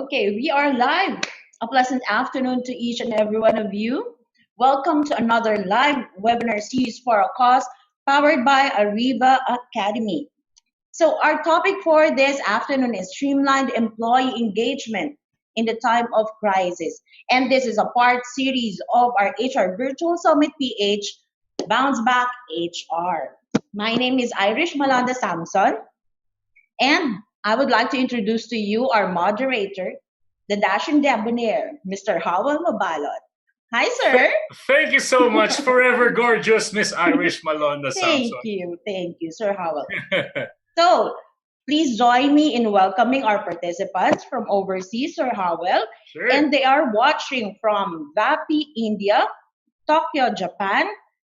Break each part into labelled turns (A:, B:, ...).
A: Okay, we are live. A pleasant afternoon to each and every one of you. Welcome to another live webinar series for a cause powered by Ariva Academy. So our topic for this afternoon is streamlined employee engagement in the time of crisis. And this is a part series of our HR Virtual Summit PH Bounce Back HR. My name is Irish Malanda Samson, and I would like to introduce to you our moderator, the dashing debonair, Mr. Howell Mabalot. Hi, sir.
B: Thank you so much. Forever gorgeous, Miss Irish Malonda Samson.
A: Thank you, Sir Howell. So, please join me in welcoming our participants from overseas, Sir Howell.
B: Sure.
A: And they are watching from Vapi, India, Tokyo, Japan,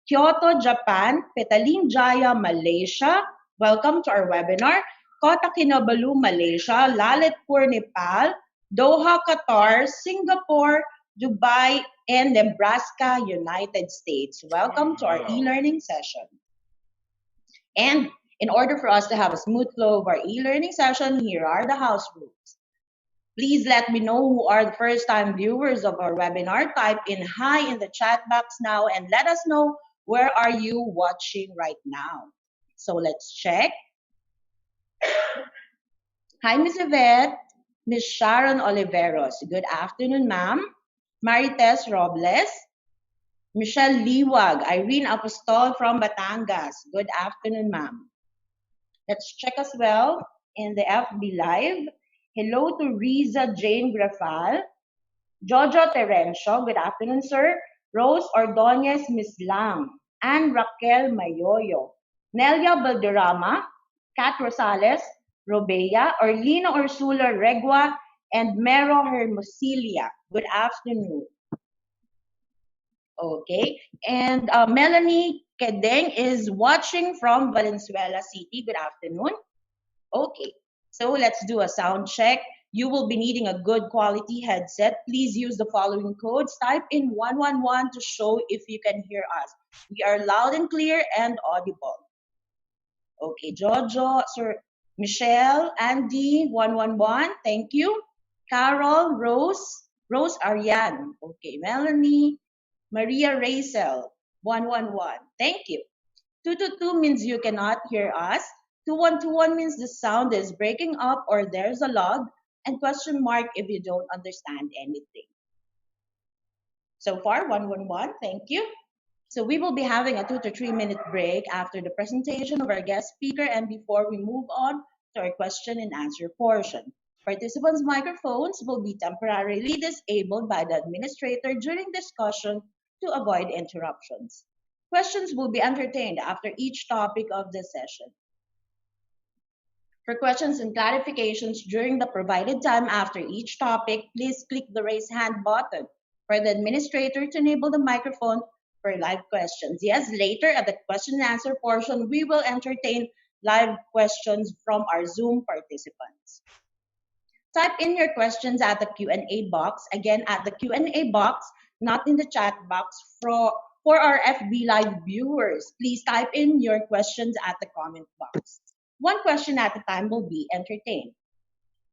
A: Kyoto, Japan, Petaling Jaya, Malaysia. Welcome to our webinar. Kota Kinabalu, Malaysia, Lalitpur, Nepal, Doha, Qatar, Singapore, Dubai, and Nebraska, United States. Welcome to our e-learning session. And in order for us to have a smooth flow of our e-learning session, here are the house rules. Please let me know who are the first-time viewers of our webinar. Type in hi in the chat box now and let us know where are you watching right now. So let's check. Hi, Ms. Yvette, Ms. Sharon Oliveros. Good afternoon, ma'am. Marites Robles, Michelle Liwag, Irene Apostol from Batangas. Good afternoon, ma'am. Let's check as well in the FB Live. Hello to Riza Jane Grafal, Jojo Terencio. Good afternoon, sir. Rose Ordonez Miss Lang, Anne Raquel Mayoyo, Nelia Valderrama, Kat Rosales, Robea, Orlina Ursula Regua, and Mero Hermosilia. Good afternoon. Okay, and Melanie Kedeng is watching from Valenzuela City. Good afternoon. Okay, so let's do a sound check. You will be needing a good quality headset. Please use the following codes. Type in 111 to show if you can hear us. We are loud and clear and audible. Okay, Jojo, Sir Michelle, Andy, 111, thank you. Carol, Rose Ariane, okay. Melanie, Maria Racel, 111, thank you. 222 means you cannot hear us. 2121 means the sound is breaking up or there's a log. And question mark if you don't understand anything. So far, 111, thank you. So we will be having a 2 to 3 minute break after the presentation of our guest speaker and before we move on to our question and answer portion. Participants' microphones will be temporarily disabled by the administrator during discussion to avoid interruptions. Questions will be entertained after each topic of the session. For questions and clarifications during the provided time after each topic, please click the raise hand button for the administrator to enable the microphone for live questions. Yes, later at the question and answer portion, we will entertain live questions from our Zoom participants. Type in your questions at the Q&A box. Again, at the Q&A box, not in the chat box. For our FB Live viewers, please type in your questions at the comment box. One question at a time will be entertained.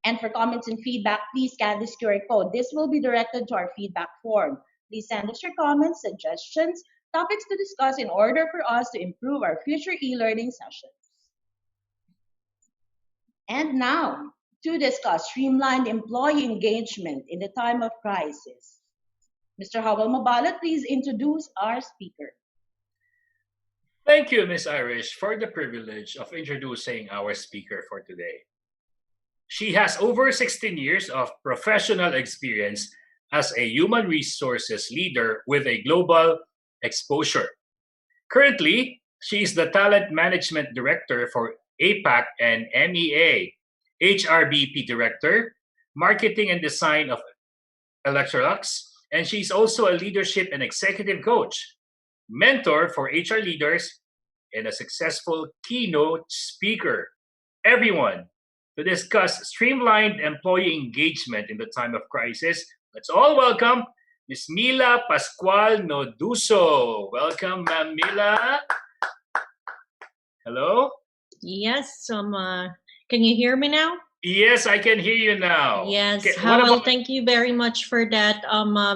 A: And for comments and feedback, please scan this QR code. This will be directed to our feedback form. Please send us your comments, suggestions, topics to discuss in order for us to improve our future e-learning sessions. And now, to discuss streamlined employee engagement in the time of crisis. Mr. Howell Mabalot, please introduce our speaker.
B: Thank you, Miss Irish, for the privilege of introducing our speaker for today. She has over 16 years of professional experience as a human resources leader with a global exposure. Currently, she is the Talent Management Director for APAC and MEA, HRBP Director, Marketing and Design of Electrolux, and she's also a leadership and executive coach, mentor for HR leaders, and a successful keynote speaker. Everyone, to discuss streamlined employee engagement in the time of crisis, let's all welcome Ms. Mila Pascual-Nodusso. Welcome, Ma'am Mila. Hello?
C: Yes, can you hear me now?
B: Yes, I can hear you now.
C: Yes,
B: Okay, what
C: Howell,
B: about?
C: thank you very much for that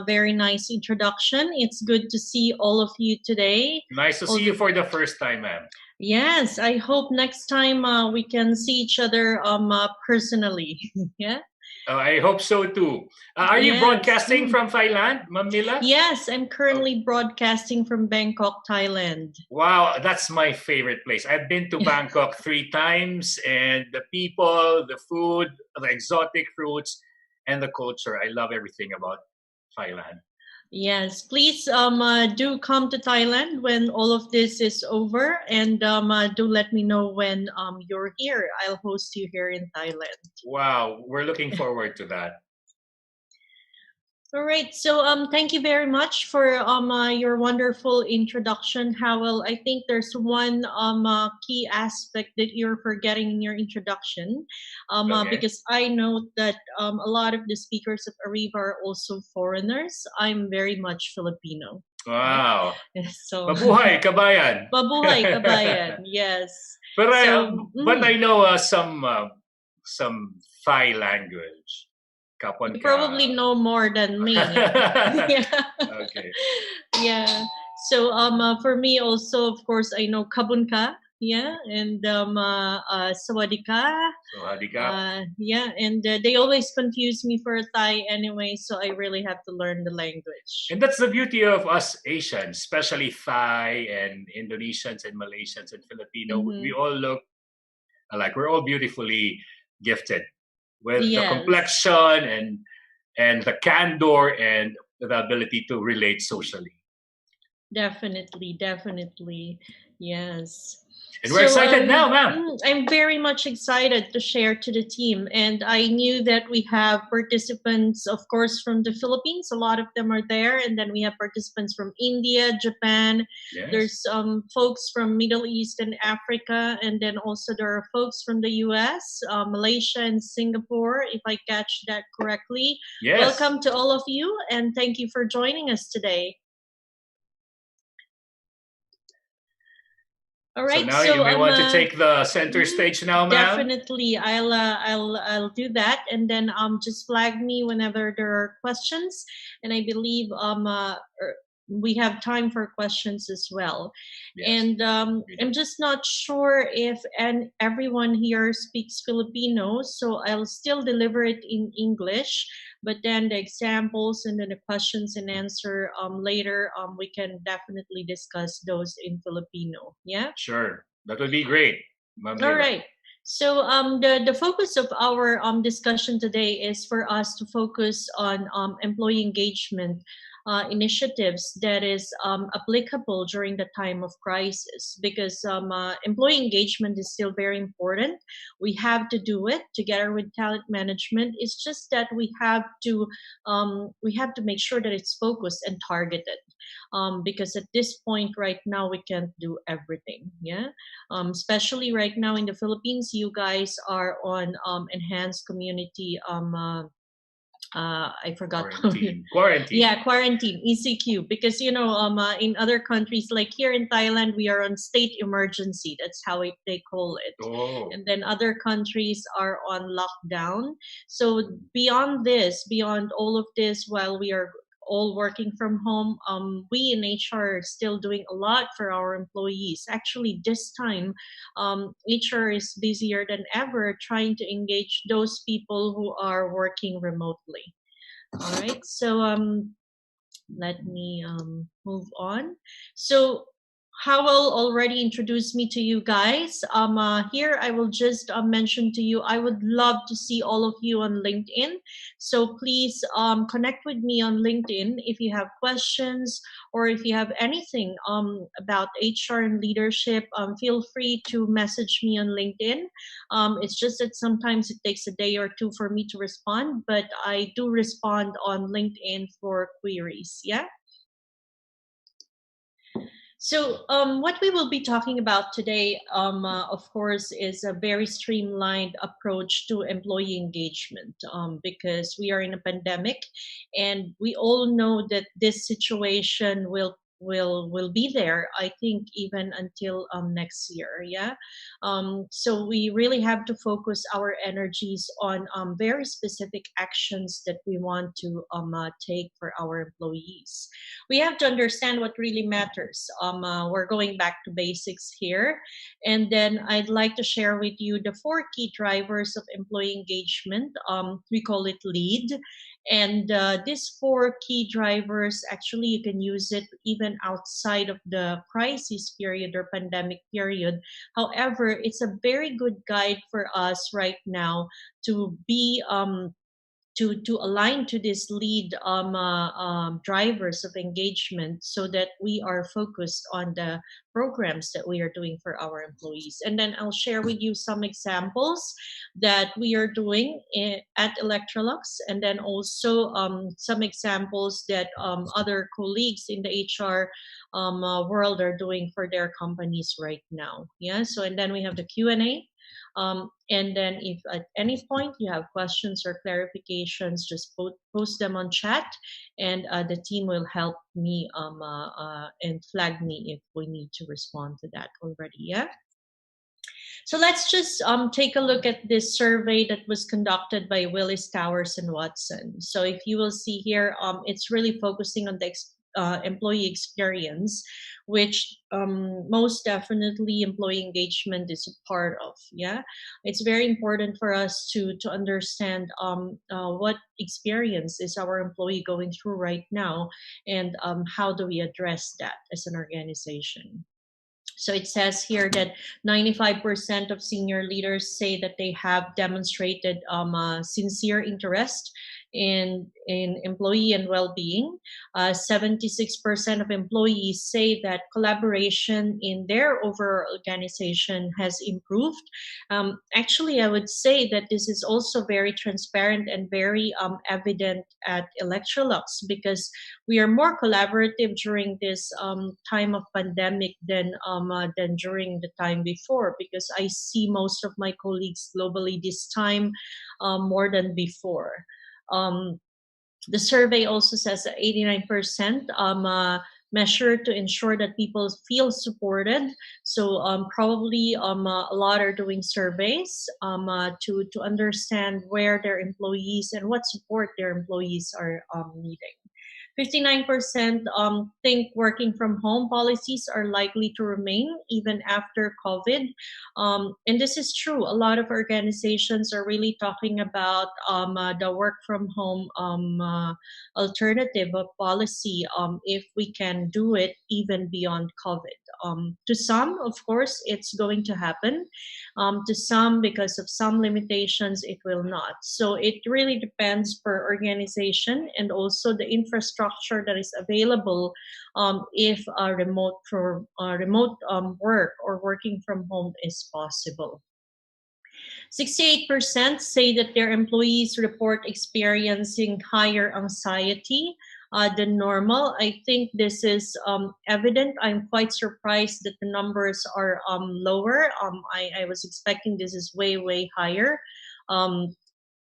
C: very nice introduction. It's good to see all of you today.
B: Nice to
C: All
B: see you
C: the-
B: for the first time, ma'am.
C: Yes, I hope next time we can see each other personally. Yeah.
B: I hope so too. Are you
C: Yes.
B: broadcasting from Thailand, Ma'am Mila?
C: Yes, I'm currently broadcasting from Bangkok, Thailand.
B: Wow, that's my favorite place. I've been to Bangkok 3 times, and the people, the food, the exotic fruits, and the culture. I love everything about Thailand.
C: Yes, please do come to Thailand when all of this is over, and do let me know when you're here. I'll host you here in Thailand.
B: Wow, we're looking forward to that.
C: All right, so thank you very much for your wonderful introduction, Howell. I think there's one key aspect that you're forgetting in your introduction,
B: Okay.
C: because I know that a lot of the speakers of Ariva are also foreigners. I'm very much Filipino.
B: Wow.
C: So
B: Mabuhay, kabayan.
C: Mabuhay, kabayan. Yes.
B: But
C: So,
B: I know some Thai language. Kapon
C: you
B: ka.
C: probably know more than me. Yeah.
B: Okay.
C: Yeah. So for me also, of course, I know kabun ka. Yeah, and sawadee ka.
B: Sawadee ka.
C: Yeah, and they always confuse me for a Thai anyway, so I really have to learn the language.
B: And that's the beauty of us Asians, especially Thai and Indonesians and Malaysians and Filipino. We all look alike. We're all beautifully gifted with the complexion and the candor and the ability to relate socially.
C: Definitely. Yes.
B: And we're excited now, ma'am.
C: I'm very much excited to share to the team. And I knew that we have participants, of course, from the Philippines. A lot of them are there. And then we have participants from India, Japan.
B: Yes.
C: There's folks from Middle East and Africa. And then also there are folks from the US, Malaysia, and Singapore, if I catch that correctly.
B: Yes.
C: Welcome to all of you. And thank you for joining us today. All right.
B: So now you may want to take the center stage now, ma'am.
C: Definitely, I'll do that, and then just flag me whenever there are questions, and I believe we have time for questions as well. Yes. And I'm just not sure if everyone here speaks Filipino, so I'll still deliver it in English. But then the examples and then the questions and answer later, we can definitely discuss those in Filipino. Yeah?
B: Sure. That would be great.
C: All right. So the focus of our discussion today is for us to focus on employee engagement initiatives that is applicable during the time of crisis, because employee engagement is still very important. We have to do it together with talent management. It's just that we have to make sure that it's focused and targeted, because at this point right now we can't do everything. Yeah, especially right now in the Philippines, you guys are on enhanced community I forgot.
B: Quarantine.
C: Yeah, quarantine, ECQ. Because, in other countries, like here in Thailand, we are on state emergency. That's how they call it.
B: Oh.
C: And then other countries are on lockdown. So beyond all of this, while we are all working from home, we in HR are still doing a lot for our employees. Actually, this time, HR is busier than ever trying to engage those people who are working remotely. All right, so let me move on. So Howell already introduced me to you guys. Here I will just mention to you, I would love to see all of you on LinkedIn. So please connect with me on LinkedIn if you have questions or if you have anything about HR and leadership. Feel free to message me on LinkedIn. It's just that sometimes it takes a day or two for me to respond, but I do respond on LinkedIn for queries. Yeah. So what we will be talking about today, of course, is a very streamlined approach to employee engagement, because we are in a pandemic, and we all know that this situation will will be there, I think, even until next year. Yeah. So we really have to focus our energies on very specific actions that we want to take for our employees. We have to understand what really matters. We're going back to basics here, and then I'd like to share with you the 4 key drivers of employee engagement. We call it LEAD. And these 4 key drivers, actually, you can use it even outside of the crisis period or pandemic period. However, it's a very good guide for us right now to be to align to this lead drivers of engagement, so that we are focused on the programs that we are doing for our employees. And then I'll share with you some examples that we are doing at Electrolux, and then also some examples that other colleagues in the HR world are doing for their companies right now. Yeah. So, and then we have the Q&A. And then if at any point you have questions or clarifications, just post them on chat, and the team will help me and flag me if we need to respond to that already. Yeah. So let's just take a look at this survey that was conducted by Willis Towers and Watson. So if you will see here, it's really focusing on the employee experience, which most definitely employee engagement is a part of. Yeah, it's very important for us to understand what experience is our employee going through right now, and how do we address that as an organization. So it says here that 95% of senior leaders say that they have demonstrated sincere interest in employee and well-being. 76% of employees say that collaboration in their overall organization has improved. Actually, I would say that this is also very transparent and very evident at Electrolux, because we are more collaborative during this time of pandemic than during the time before, because I see most of my colleagues globally this time more than before. The survey also says that 89% measure to ensure that people feel supported. So probably a lot are doing surveys to understand where their employees and what support their employees are needing. 59% think working from home policies are likely to remain even after COVID. And this is true. A lot of organizations are really talking about the work from home alternative of policy, if we can do it even beyond COVID. To some, of course, it's going to happen. To some, because of some limitations, it will not. So it really depends per organization, and also the infrastructure that is available if remote work or working from home is possible. 68% say that their employees report experiencing higher anxiety than normal. I think this is evident. I'm quite surprised that the numbers are lower. I was expecting this is way higher.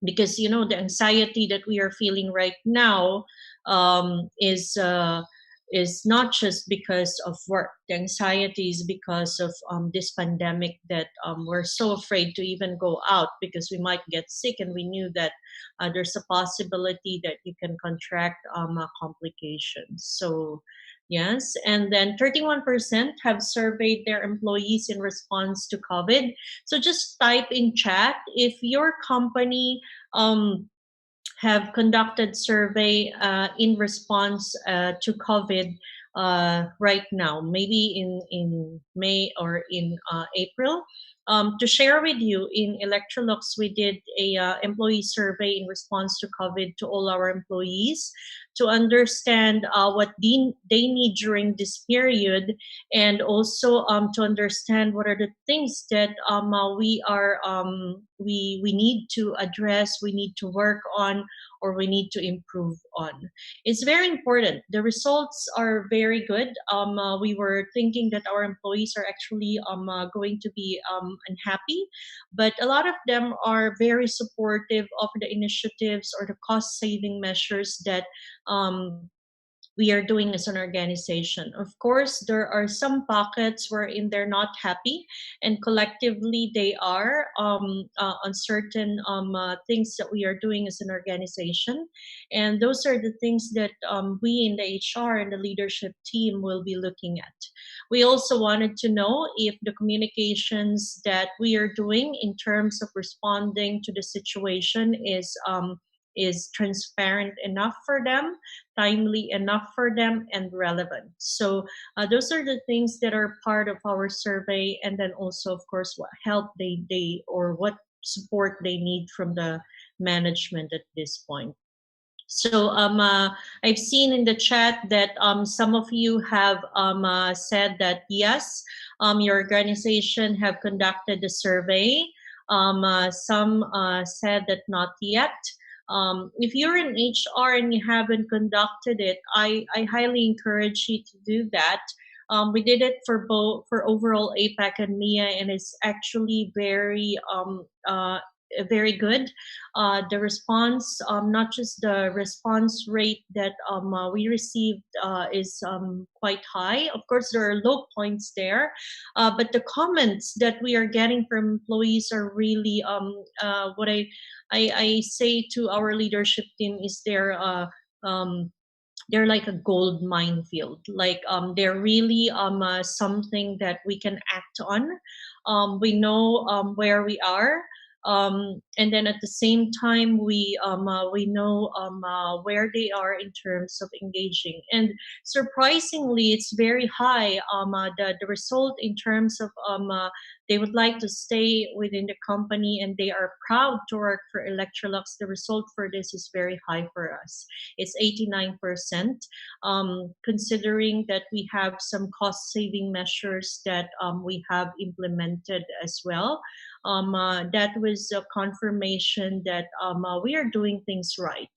C: Because the anxiety that we are feeling right now is not just because of work. The anxiety is because of this pandemic, that we're so afraid to even go out because we might get sick, and we knew that there's a possibility that you can contract complications. So yes, and then 31% have surveyed their employees in response to COVID. So just type in chat if your company have conducted survey in response to COVID right now, maybe in May or in April. To share with you, in Electrolux, we did a employee survey in response to COVID to all our employees to understand what they need during this period, and also to understand what are the things that we need to address, we need to work on, or we need to improve on. It's very important. The results are very good. We were thinking that our employees are actually going to be unhappy, but a lot of them are very supportive of the initiatives or the cost-saving measures that we are doing as an organization. Of course, there are some pockets wherein they're not happy, and collectively they are on certain things that we are doing as an organization. And those are the things that we in the HR and the leadership team will be looking at. We also wanted to know if the communications that we are doing in terms of responding to the situation is transparent enough for them, timely enough for them, and relevant. So those are the things that are part of our survey, and then also, of course, what help they or what support they need from the management at this point. So I've seen in the chat that some of you have said that yes, your organization have conducted the survey. Some said that not yet. If you're in HR and you haven't conducted it, I highly encourage you to do that. We did it for both, for overall APAC and MIA, and it's actually very good. The response, not just the response rate that we received is quite high. Of course, there are low points there, but the comments that we are getting from employees are really what I say to our leadership team is they're like a gold minefield. Like they're really something that we can act on. We know where we are. And then at the same time, we know where they are in terms of engaging. And surprisingly, it's very high. The result in terms of they would like to stay within the company and they are proud to work for Electrolux. The result for this is very high for us. It's 89%. Considering that we have some cost saving measures that we have implemented as well. That was a confirmation that we are doing things right.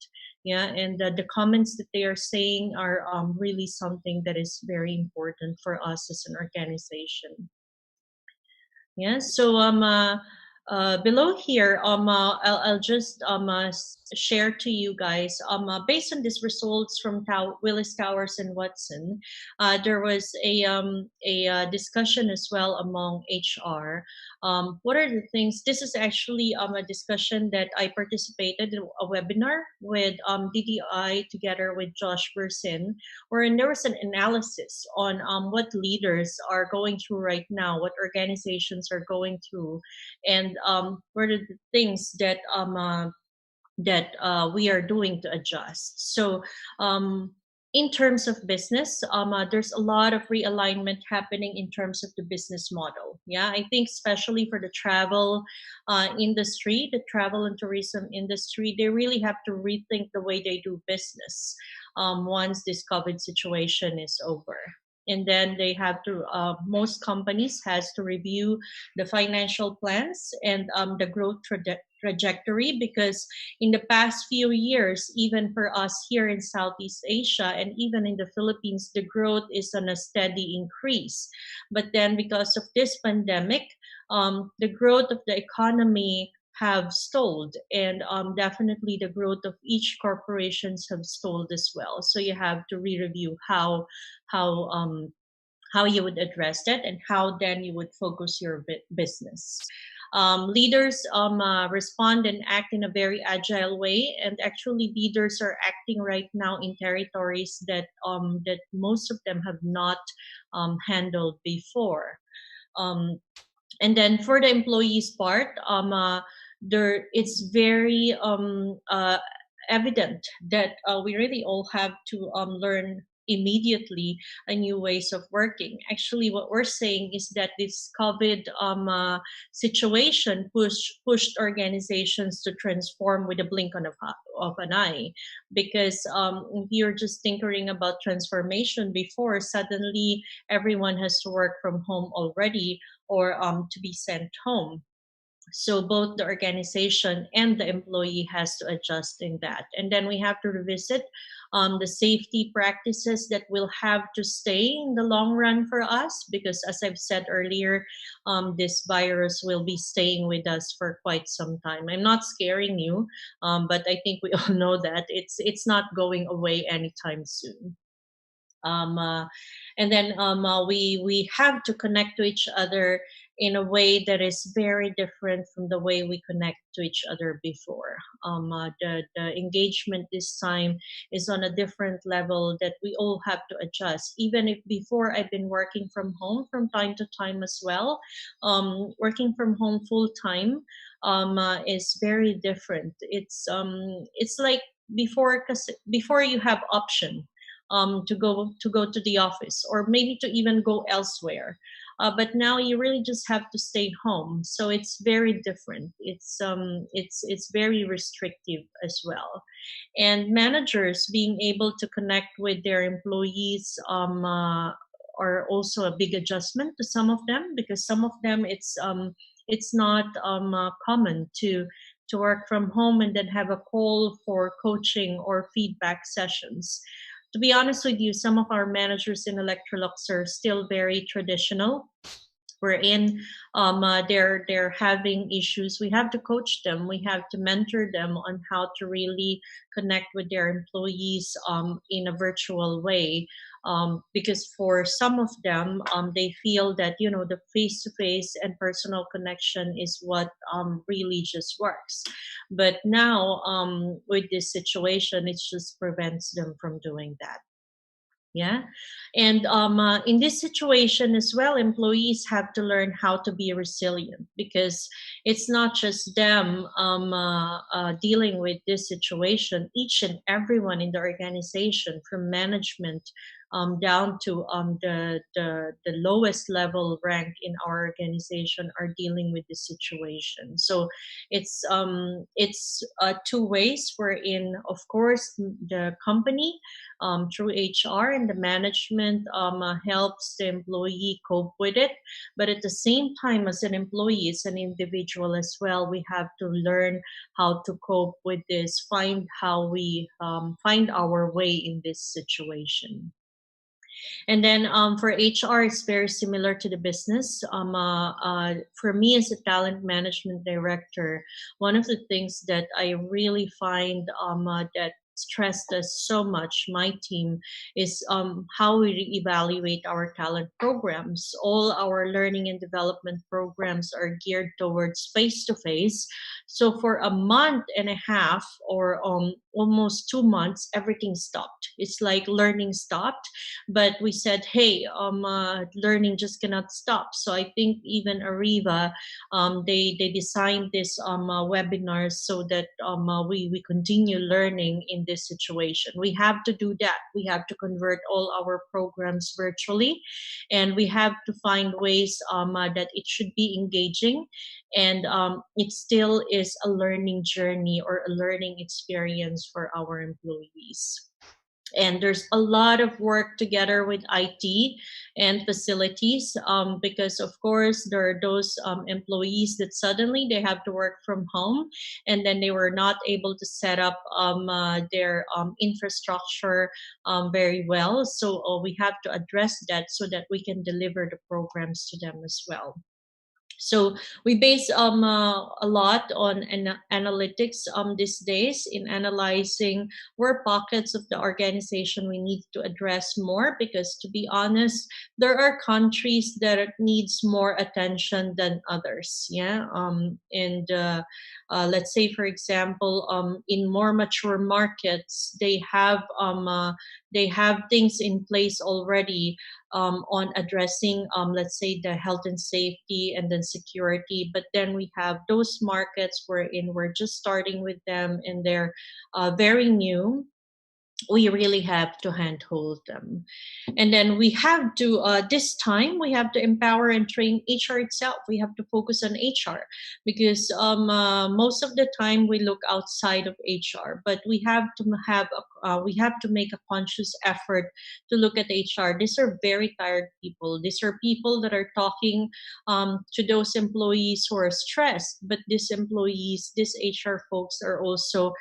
C: Yeah, and the comments that they are saying are really something that is very important for us as an organization. Yeah, so below here, I'll just share to you guys, based on these results from Willis Towers and Watson, there was a discussion as well among HR. What are the things? This is actually a discussion that I participated in a webinar with DDI together with Josh Bursin, wherein there was an analysis on what leaders are going through right now, what organizations are going through, and what are the things that we are doing to adjust. So in terms of business, there's a lot of realignment happening in terms of the business model. Yeah, I think especially for the travel industry, the travel and tourism industry, they really have to rethink the way they do business once this COVID situation is over. And then they have to, most companies has to review the financial plans and the growth trajectory, because in the past few years, even for us here in Southeast Asia and even in the Philippines, the growth is on a steady increase. But then because of this pandemic, the growth of the economy have stalled, and definitely the growth of each corporations have stalled as well. So you have to re-review how you would address that and how then you would focus your business. Leaders respond and act in a very agile way, and actually leaders are acting right now in territories that that most of them have not handled before. And then for the employees part, it's very evident that we really all have to learn immediately a new ways of working. Actually, what we're saying is that this COVID situation pushed organizations to transform with a blink of an eye. Because if you're just tinkering about transformation before, suddenly everyone has to work from home already, or to be sent home. So both the organization and the employee has to adjust in that. And then we have to revisit the safety practices that will have to stay in the long run for us, because as I've said earlier, this virus will be staying with us for quite some time. I'm not scaring you, but I think we all know that it's not going away anytime soon. Um, uh, and then we have to connect to each other in a way that is very different from the way we connect to each other before. The engagement this time is on a different level that we all have to adjust. Even if before I've been working from home from time to time as well, working from home full time is very different. It's like before, because before you have option to go to the office or maybe to even go elsewhere. But now you really just have to stay home, so it's very different. It's very restrictive as well, and managers being able to connect with their employees are also a big adjustment to some of them, because some of them it's not common to work from home and then have a call for coaching or feedback sessions. To be honest with you, some of our managers in Electrolux are still very traditional. Wherein they're having issues. We have to coach them. We have to mentor them on how to really connect with their employees in a virtual way. Because for some of them, they feel that the face-to-face and personal connection is what really just works. But now with this situation, it just prevents them from doing that. Yeah. And in this situation as well, employees have to learn how to be resilient, because it's not just them dealing with this situation. Each and everyone in the organization, from management down to the lowest level rank in our organization, are dealing with this situation. So it's two ways, wherein of course the company through HR and the management helps the employee cope with it. But at the same time, as an employee, as an individual as well, we have to learn how to cope with this, find how we find our way in this situation. And then for HR, it's very similar to the business. For me as a talent management director, one of the things that I really find that stressed us so much, my team, is how we evaluate our talent programs. All our learning and development programs are geared towards face-to-face. So for a month and a half, or almost 2 months, everything stopped. It's like learning stopped. But we said, hey, learning just cannot stop. So I think even Ariva, they designed this webinars so that we continue learning in this situation. We have to do that. We have to convert all our programs virtually, and we have to find ways that it should be engaging, and it still is a learning journey or a learning experience for our employees. And there's a lot of work together with IT and facilities, because of course there are those employees that suddenly they have to work from home, and then they were not able to set up their infrastructure very well. So we have to address that so that we can deliver the programs to them as well. So we base a lot on analytics these days, in analyzing where pockets of the organization we need to address more, because to be honest, there are countries that needs more attention than others. Yeah. And let's say, for example, in more mature markets, they have things in place already on addressing, let's say, the health and safety and then security. But then we have those markets wherein we're just starting with them and they're very new. We really have to handhold them. And then we have to, this time, we have to empower and train HR itself. We have to focus on HR, because most of the time we look outside of HR, but we have to make a conscious effort to look at HR. These are very tired people. These are people that are talking to those employees who are stressed, but these HR folks are also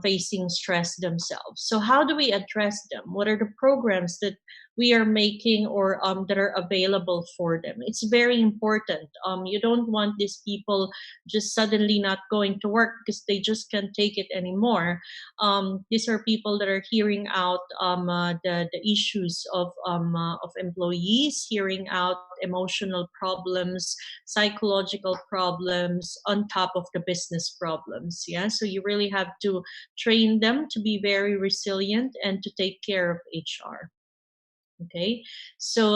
C: facing stress themselves. So how do we address them? What are the programs that we are making or that are available for them. It's very important. You don't want these people just suddenly not going to work because they just can't take it anymore. These are people that are hearing out the issues of employees, hearing out emotional problems, psychological problems on top of the business problems. Yeah, so you really have to train them to be very resilient and to take care of HR. Okay, so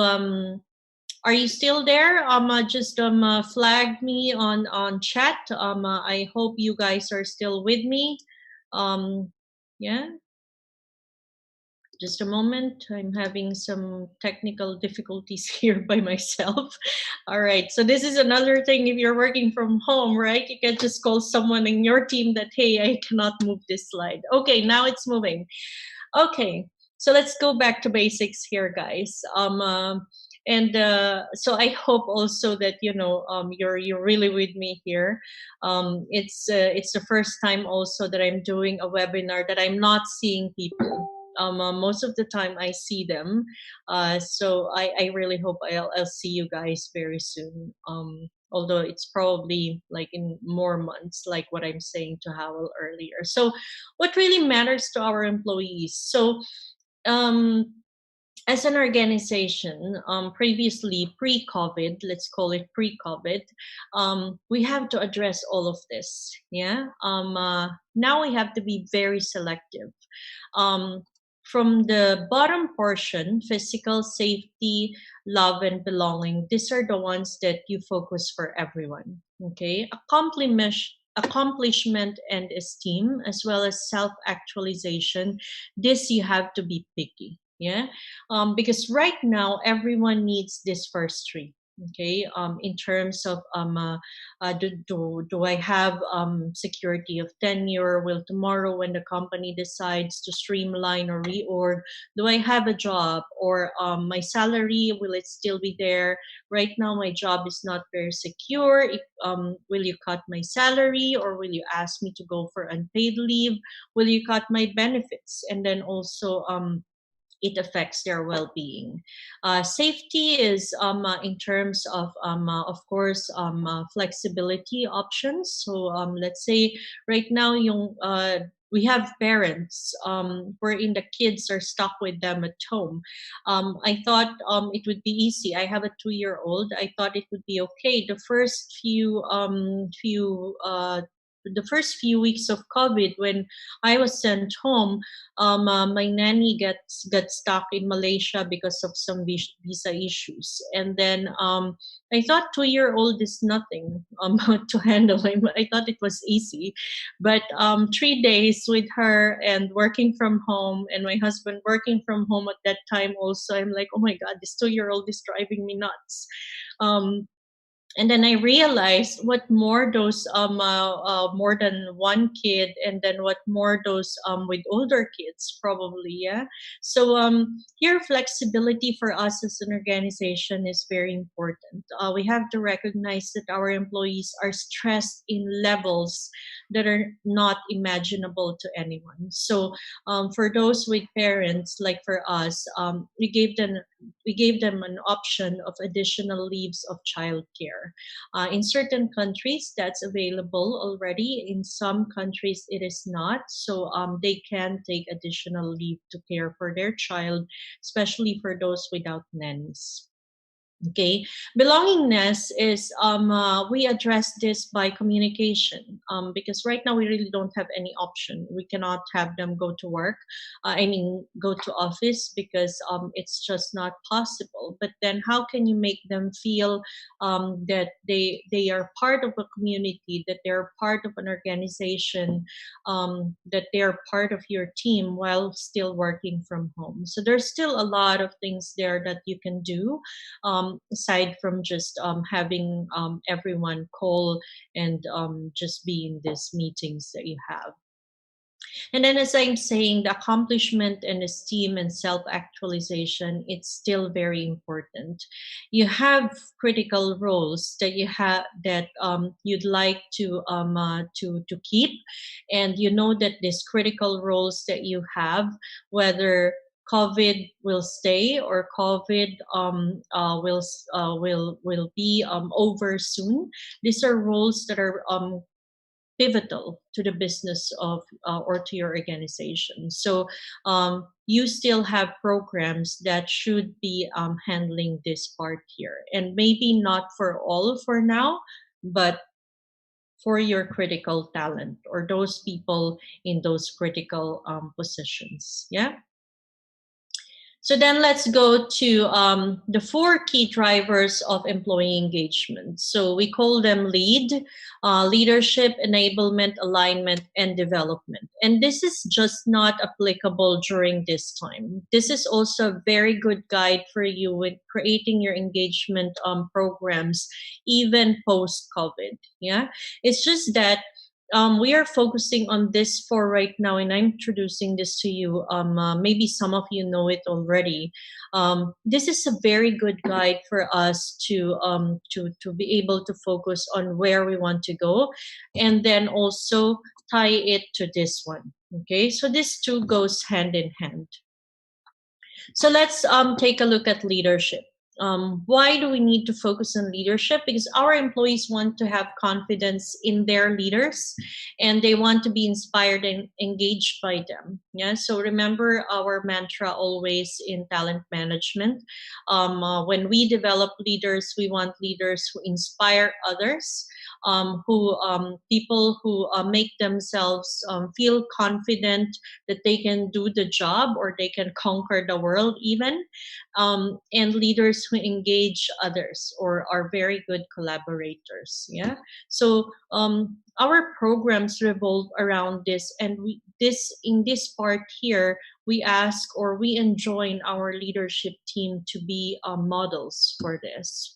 C: are you still there? Just flag me on chat. I hope you guys are still with me. Yeah. Just a moment. I'm having some technical difficulties here by myself. All right. So this is another thing. If you're working from home, right? You can just call someone in your team that, hey, I cannot move this slide. Okay, now it's moving. Okay. So let's go back to basics here, guys. So I hope also that you're really with me here. It's the first time also that I'm doing a webinar that I'm not seeing people. Most of the time I see them, so I really hope I'll see you guys very soon. Although it's probably like in more months, like what I'm saying to Howell earlier. So, what really matters to our employees? So, as an organization, previously pre-COVID, let's call it pre-COVID, we have to address all of this. Yeah. Now we have to be very selective. From the bottom portion, physical safety, love, and belonging, these are the ones that you focus for everyone. Okay. Accomplishment and esteem, as well as self-actualization, this you have to be picky. Yeah. Because right now everyone needs this first three. Okay. In terms of do I have security of tenure? Will tomorrow, when the company decides to streamline or reorg, do I have a job? Or my salary, will it still be there? Right now my job is not very secure. Will you cut my salary, or will you ask me to go for unpaid leave? Will you cut my benefits? And then also it affects their well-being. Safety is in terms of course, flexibility options. So let's say right now we have parents wherein the kids are stuck with them at home. I thought it would be easy. I have a 2-year-old. I thought it would be okay. The first few weeks of COVID, when I was sent home, my nanny got stuck in Malaysia because of some visa issues, and then I thought 2-year-old is nothing to handle. I thought it was easy, but 3 days with her and working from home, and my husband working from home at that time also, I'm like, oh my God, this 2-year-old is driving me nuts. And then I realized what more those more than one kid, and then what more those with older kids probably. Yeah. So here flexibility for us as an organization is very important. We have to recognize that our employees are stressed in levels that are not imaginable to anyone. So for those with parents, like for us, we gave them an option of additional leaves of childcare. In certain countries, that's available already. In some countries, it is not. So they can take additional leave to care for their child, especially for those without nannies. Okay, belongingness is we address this by communication, because right now we really don't have any option. We cannot have them go to work, go to office, because it's just not possible. But then how can you make them feel that they are part of a community, that they're part of an organization, that they're part of your team while still working from home? So there's still a lot of things there that you can do, aside from just having everyone call and just be in these meetings that you have. And then, as I'm saying, the accomplishment and esteem and self-actualization, it's still very important. You have critical roles that you have that you'd like to keep, and you know that these critical roles that you have, whether COVID will stay or COVID will be over soon. These are roles that are pivotal to the business of or to your organization. So you still have programs that should be handling this part here, and maybe not for all for now, but for your critical talent or those people in those critical positions. Yeah. So then let's go to the 4 key drivers of employee engagement. So we call them LEAD, leadership, enablement, alignment, and development. And this is just not applicable during this time. This is also a very good guide for you with creating your engagement programs, even post-COVID. Yeah, it's just that we are focusing on this for right now, and I'm introducing this to you. Maybe some of you know it already. This is a very good guide for us to be able to focus on where we want to go, and then also tie it to this one. Okay, so this two goes hand in hand. So let's take a look at leadership. Why do we need to focus on leadership? Because our employees want to have confidence in their leaders, and they want to be inspired and engaged by them. Yeah. So remember our mantra always in talent management. When we develop leaders, we want leaders who inspire others, people who make themselves feel confident that they can do the job or they can conquer the world even, and leaders who engage others or are very good collaborators. Yeah. So our programs revolve around this, and in this part here, we ask or we enjoin our leadership team to be models for this.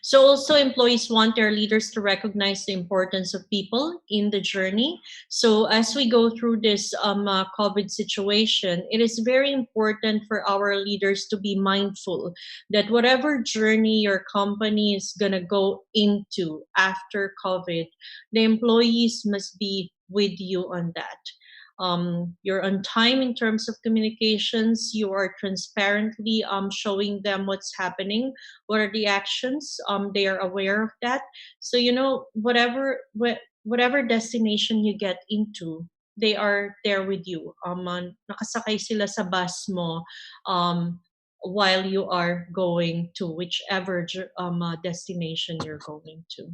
C: So also employees want their leaders to recognize the importance of people in the journey. So as we go through this COVID situation, it is very important for our leaders to be mindful that whatever journey your company is going to go into after COVID, the employees must be with you on that. You're on time in terms of communications. You are transparently showing them what's happening, what are the actions. They are aware of that. So whatever destination you get into, they are there with you. Nakasakay sila sa bus mo while you are going to whichever destination you're going to.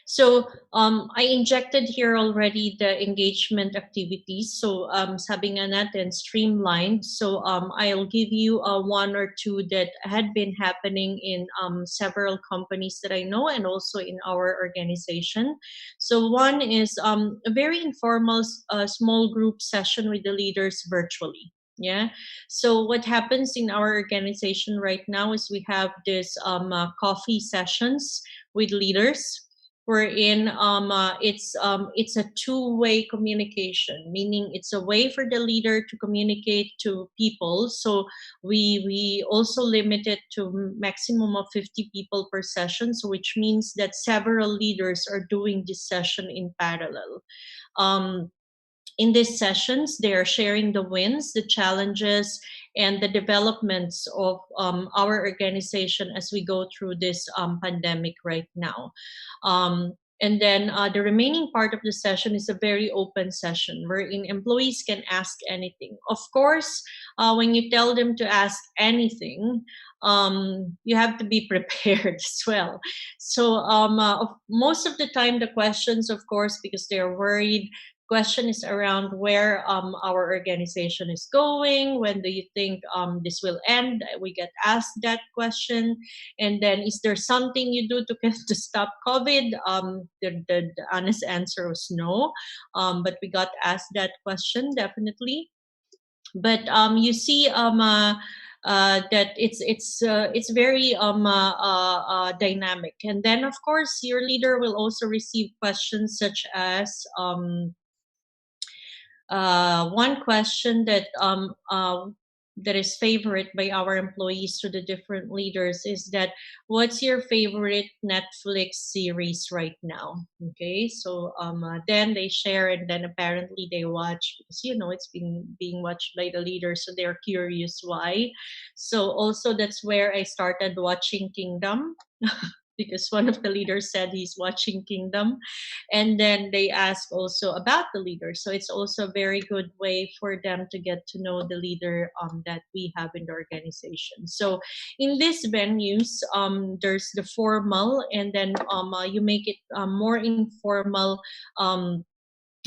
C: So I injected here already the engagement activities. So sabi nga natin, streamlined. So I'll give you one or two that had been happening in several companies that I know and also in our organization. So one is a very informal small group session with the leaders virtually. Yeah. So what happens in our organization right now is we have this coffee sessions with leaders, wherein it's a two-way communication, meaning it's a way for the leader to communicate to people. So we also limit it to maximum of 50 people per session, so which means that several leaders are doing this session in parallel. In these sessions, they are sharing the wins, the challenges, and the developments of our organization as we go through this pandemic right now. And then the remaining part of the session is a very open session wherein employees can ask anything. Of course, when you tell them to ask anything, you have to be prepared as well. So most of the time, the questions, of course, because they're worried, question is around where our organization is going. When do you think this will end? We get asked that question. And then, is there something you do to stop COVID? The honest answer was no. But we got asked that question, definitely. But you see that it's very dynamic. And then, of course, your leader will also receive questions such as one question that that is favorite by our employees to the different leaders is that what's your favorite Netflix series right now? Okay, so then they share, and then apparently they watch because it's being watched by the leaders, so they're curious why. So also that's where I started watching Kingdom. Because one of the leaders said he's watching Kingdom, and then they ask also about the leader. So it's also a very good way for them to get to know the leader that we have in the organization. So in these venues, there's the formal, and then you make it more informal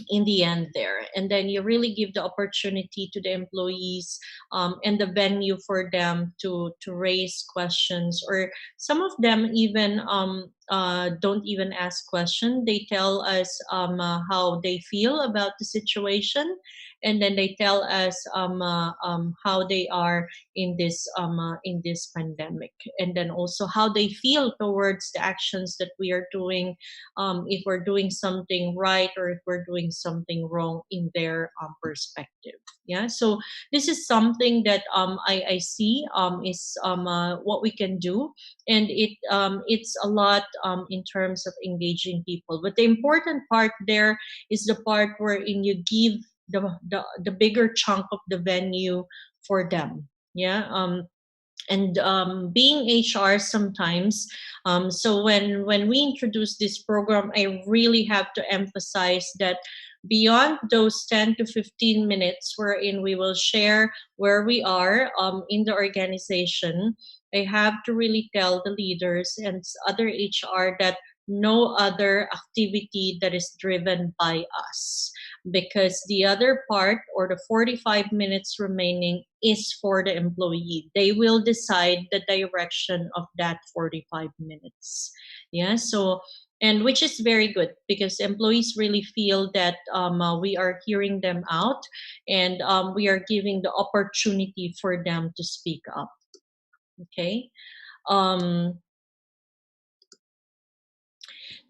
C: in the end there, and then you really give the opportunity to the employees and the venue for them to raise questions, or some of them even don't even ask questions. They tell us how they feel about the situation, and then they tell us how they are in this pandemic, and then also how they feel towards the actions that we are doing, if we're doing something right or if we're doing something wrong in their perspective. Yeah, so this is something that I see is what we can do, and it's a lot in terms of engaging people. But the important part there is the part wherein you give the bigger chunk of the venue for them. Yeah. And being HR sometimes, so when we introduce this program, I really have to emphasize that beyond those 10 to 15 minutes wherein we will share where we are in the organization, I have to really tell the leaders and other HR that no other activity that is driven by us, because the other part, or the 45 minutes remaining, is for the employee. They will decide the direction of that 45 minutes. Yeah, so, and which is very good because employees really feel that we are hearing them out, and we are giving the opportunity for them to speak up. Okay.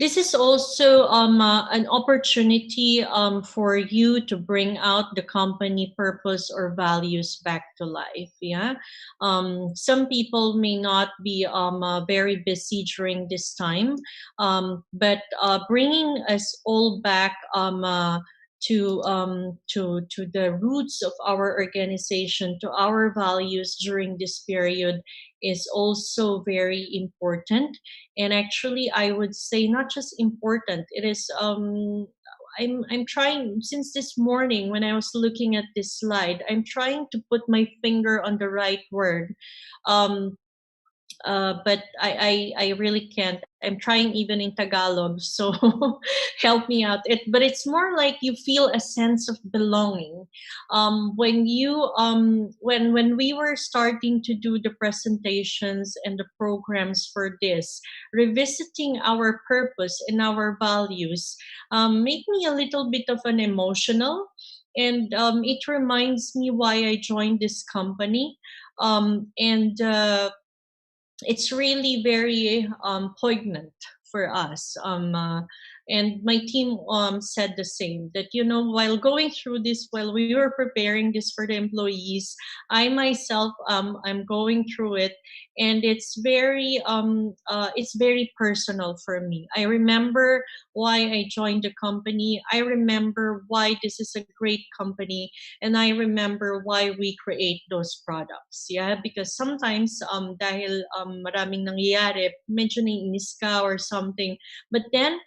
C: This is also an opportunity for you to bring out the company purpose or values back to life. Yeah, some people may not be very busy during this time, but bringing us all back to the roots of our organization, to our values during this period, is also very important. And actually, I would say not just important, it is I'm trying, since this morning when I was looking at this slide, I'm trying to put my finger on the right word. But I really can't. I'm trying even in Tagalog, so help me out. But it's more like you feel a sense of belonging when you when we were starting to do the presentations and the programs for this, revisiting our purpose and our values make me a little bit of an emotional, and it reminds me why I joined this company, and it's really very poignant for us. And my team said the same, that, while going through this, while we were preparing this for the employees, I myself, I'm going through it, and it's very personal for me. I remember why I joined the company. I remember why this is a great company, and I remember why we create those products. Yeah, because sometimes dahil maraming nangyayari, medyo naiinis ka or something, but then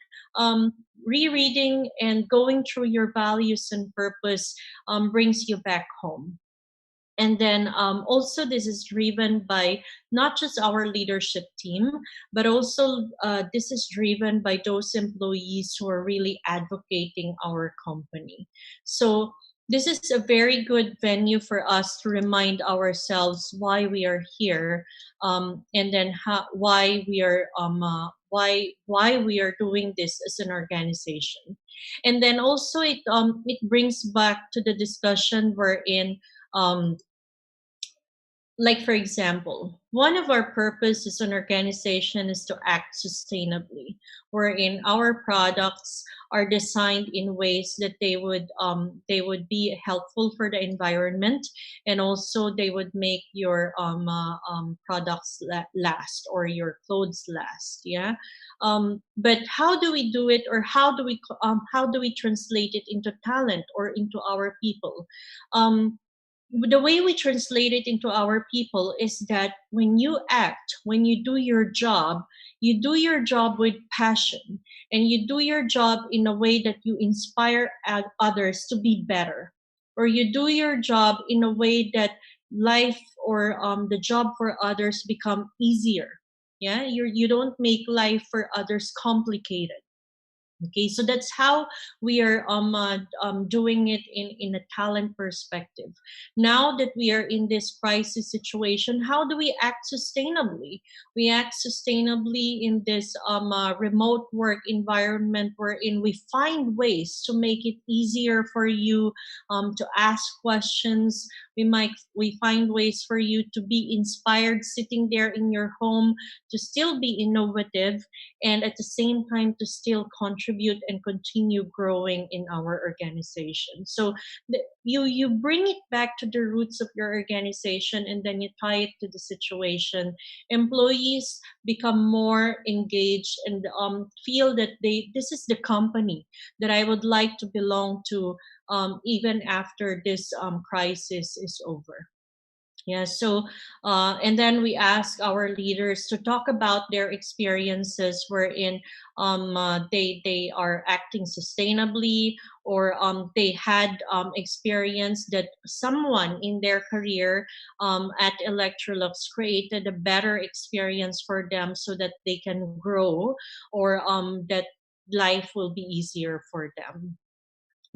C: rereading and going through your values and purpose brings you back home. And then also this is driven by not just our leadership team, but also this is driven by those employees who are really advocating our company. So this is a very good venue for us to remind ourselves why we are here, and then why we are why we are doing this as an organization. And then also it brings back to the discussion wherein like, for example, one of our purpose as an organization is to act sustainably, wherein our products are designed in ways that they would be helpful for the environment, and also they would make your products last, or your clothes last. Yeah. But how do we do it, or how do we translate it into talent or into our people? The way we translate it into our people is that when you act, when you do your job with passion, and you do your job in a way that you inspire others to be better, or you do your job in a way that life, or the job for others become easier. Yeah, you don't make life for others complicated. Okay, so that's how we are doing it in a talent perspective. Now that we are in this crisis situation, how do we act sustainably? We act sustainably in this remote work environment, wherein we find ways to make it easier for you to ask questions. We find ways for you to be inspired sitting there in your home, to still be innovative, and at the same time to still contribute and continue growing in our organization. So you bring it back to the roots of your organization, and then you tie it to the situation. Employees become more engaged, and feel that this is the company that I would like to belong to, even after this crisis is over. Yeah, so and then we ask our leaders to talk about their experiences wherein they are acting sustainably, or they had experience that someone in their career at Electrolux created a better experience for them, so that they can grow, or that life will be easier for them.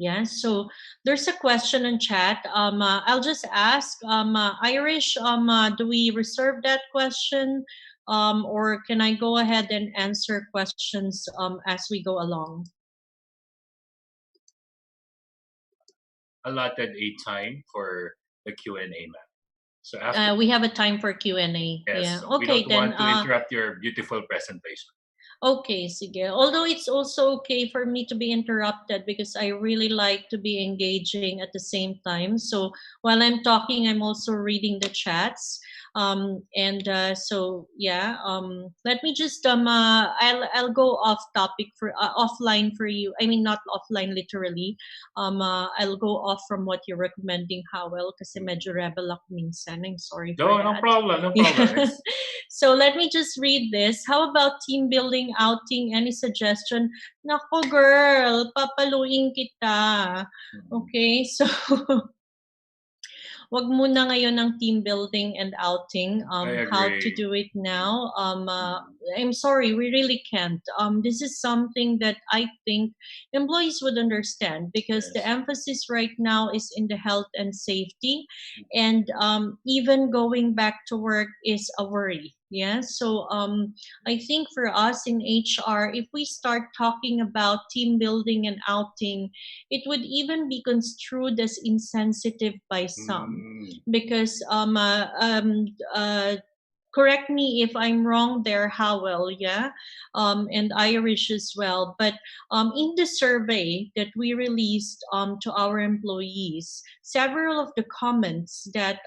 C: Yeah, so there's a question in chat. I'll just ask, Irish, do we reserve that question? Or can I go ahead and answer questions as we go along?
B: Allotted a time for the Q&A, ma'am. So after,
C: We have a time for Q&A.
B: yes,
C: Yeah,
B: so we
C: okay
B: don't
C: then.
B: want to interrupt your beautiful presentation.
C: Okay, sige. Although it's also okay for me to be interrupted, because I really like to be engaging at the same time. So while I'm talking, I'm also reading the chats. So yeah, let me just I'll go off topic for offline for you. I mean, not offline literally. I'll go off from what you're recommending, Howell, kasi medyo rebel ako minsan. I'm sorry for
B: No
C: that.
B: problem, no
C: Yeah.
B: problem.
C: So let me just read this. How about team building, outing? Any suggestion? Nako girl, papaluin kita. Okay, so wag muna ngayon ng team building and outing. How to do it now? I'm sorry, we really can't. This is something that I think employees would understand, because the emphasis right now is in the health and safety, and even going back to work is a worry. Yeah, so I think for us in HR, if we start talking about team building and outing, it would even be construed as insensitive by some, because correct me if I'm wrong there, Howell, yeah, and Irish as well. But in the survey that we released to our employees, several of the comments that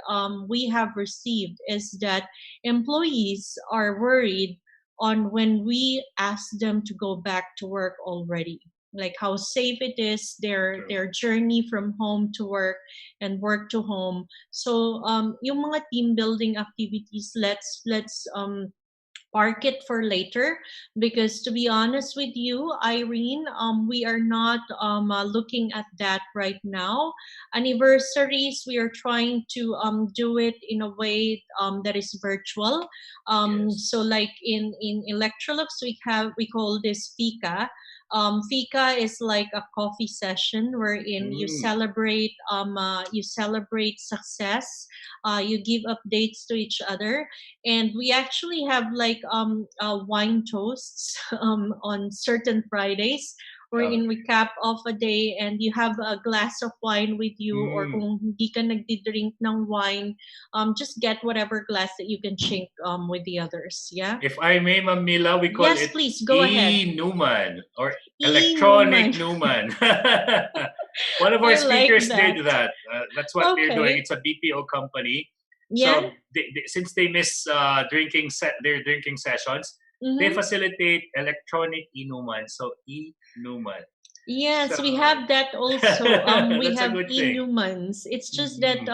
C: we have received is that employees are worried on when we ask them to go back to work already, like how safe it is, their journey from home to work and work to home. So yung mga team building activities, let's park it for later, because to be honest with you, Irene, we are not looking at that right now. Anniversaries, we are trying to do it in a way that is virtual. So like in Electrolux, we call this fika. Fika is like a coffee session wherein you celebrate success, you give updates to each other, and we actually have like wine toasts on certain Fridays wherein we cap off a day and you have a glass of wine with you, or kung hindi ka nagdi-drink ng wine, just get whatever glass that you can chink with the others. Yeah.
B: If I may, Ma'am Mila, we call
C: Yes,
B: it
C: please go ahead.
B: Newman or
C: E.
B: electronic
C: Newman.
B: Newman. One of our
C: I like
B: speakers
C: that.
B: did that. That's what they're doing.
C: Okay.
B: It's a BPO company.
C: Yeah.
B: So since they miss their drinking sessions, they
C: Mhm.
B: facilitate electronic inuman. So inuman.
C: Yes,
B: So
C: we have that also. We
B: that's a
C: have
B: good thing.
C: inumans. It's just that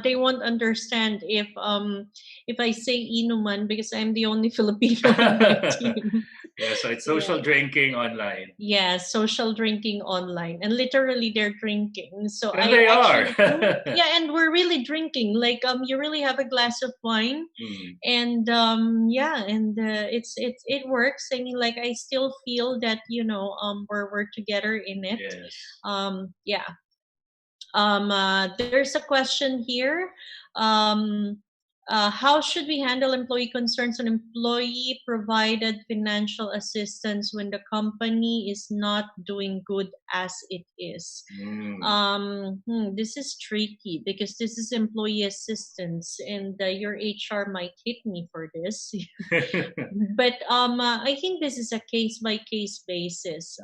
C: they won't understand if I say inuman, because I'm the only Filipino in my team.
B: Yeah, so it's social
C: Yeah.
B: drinking online.
C: Yeah, social drinking online, and literally they're drinking. So
B: And
C: I
B: they
C: actually,
B: are.
C: yeah, and we're really drinking. Like you really have a glass of wine, and yeah, and it works. I mean, like I still feel that we're together in it.
B: Yes.
C: Yeah. There's a question here. How should we handle employee concerns on employee provided financial assistance when the company is not doing good as it is? This is tricky because this is employee assistance, and your HR might hit me for this. But I think this is a case by case basis.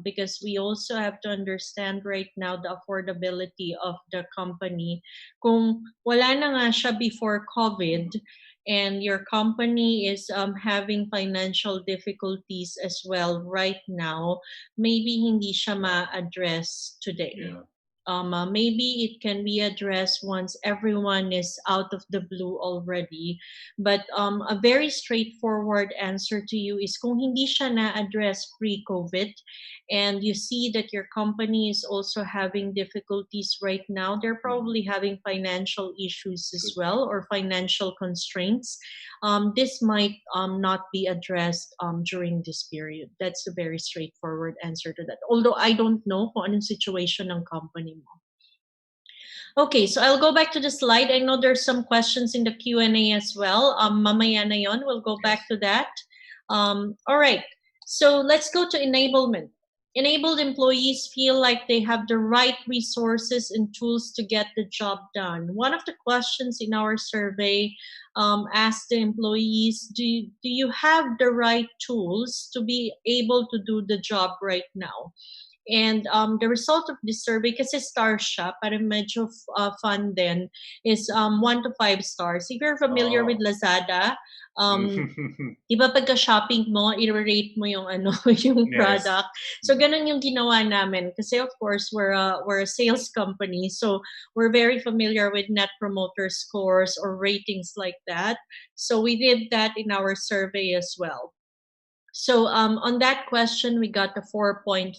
C: Because we also have to understand right now the affordability of the company. Kung wala na nga siya before COVID, and your company is having financial difficulties as well right now, maybe hindi siya ma-address today.
B: Yeah.
C: Maybe it can be addressed once everyone is out of the blue already. But a very straightforward answer to you is kung hindi siya na-address pre-COVID, and you see that your company is also having difficulties right now, they're probably having financial issues as well, or financial constraints. This might not be addressed during this period. That's a very straightforward answer to that. Although I don't know kung anong situation ng company mo. Okay, so I'll go back to the slide. I know there's some questions in the Q&A as well. Mamaya na yon, we'll go back to that. All right, so let's go to enablement. Enabled employees feel like they have the right resources and tools to get the job done. One of the questions in our survey asked the employees, do you have the right tools to be able to do the job right now? And the result of this survey, kasi star siya, parang medyo fun din, is 1 to 5 stars. If you're familiar with Lazada, diba pagka-shopping mo, i-rate mo yung yung product. So ganun yung ginawa namin. Kasi of course, we're a sales company, so we're very familiar with net promoter scores or ratings like that. So we did that in our survey as well. So on that question, we got the 4.5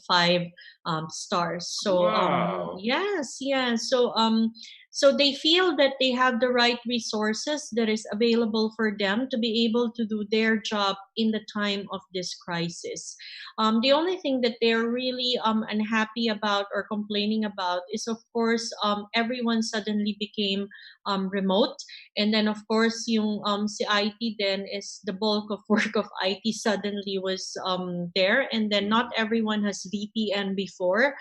C: stars. So
B: wow.
C: Yes, yeah. So they feel that they have the right resources that is available for them to be able to do their job in the time of this crisis. The only thing that they're really unhappy about or complaining about is, of course, everyone suddenly became remote. And then, of course, yung si IT then is the bulk of work of IT suddenly was there. And then not everyone has VPN before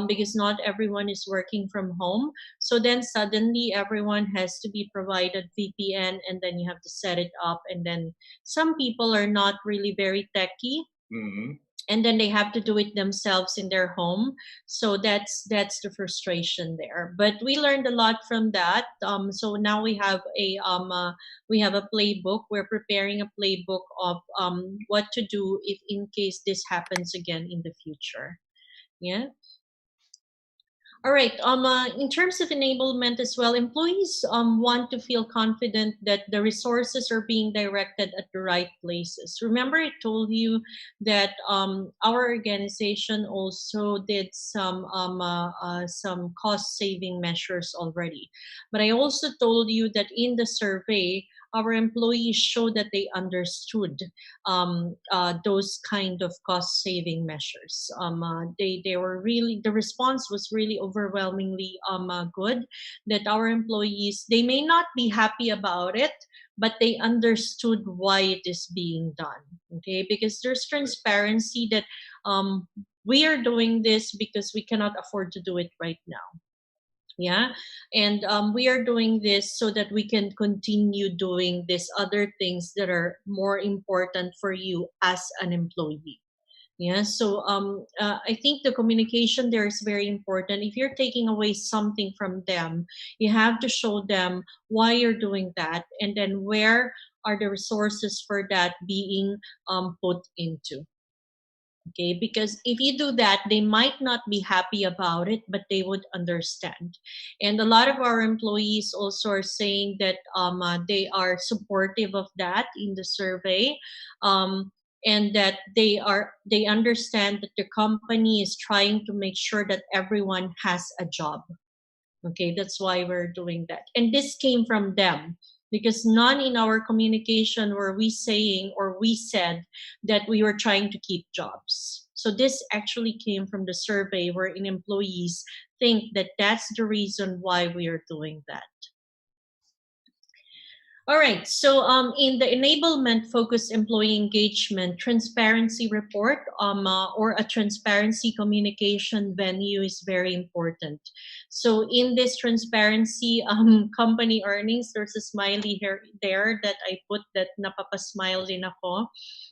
C: because not everyone is working from home. So then suddenly everyone has to be provided VPN, and then you have to set it up. And then some people are not really very techy. And then they have to do it themselves in their home. So that's the frustration there. But we learned a lot from that. So now we have a playbook. We're preparing a playbook of what to do if in case this happens again in the future. Yeah. All right. In terms of enablement as well, employees want to feel confident that the resources are being directed at the right places. Remember, I told you that our organization also did some cost-saving measures already. But I also told you that in the survey, our employees showed that they understood those kind of cost-saving measures. They were really, the response was really overwhelmingly good. That our employees, they may not be happy about it, but they understood why it is being done. Okay, because there's transparency that we are doing this because we cannot afford to do it right now. Yeah, and we are doing this so that we can continue doing these other things that are more important for you as an employee. Yeah, so I think the communication there is very important. If you're taking away something from them, you have to show them why you're doing that, and then where are the resources for that being put into. Okay, because if you do that, they might not be happy about it, but they would understand. And a lot of our employees also are saying that they are supportive of that in the survey. And that they understand that the company is trying to make sure that everyone has a job. Okay, that's why we're doing that. And this came from them, because none in our communication were we saying or we said that we were trying to keep jobs. So this actually came from the survey, wherein employees think that that's the reason why we are doing that. All right, so in the enablement focused employee engagement transparency report, or a transparency communication venue is very important. So in this transparency company earnings, there's a smiley here there that I put that napapasmile din ako.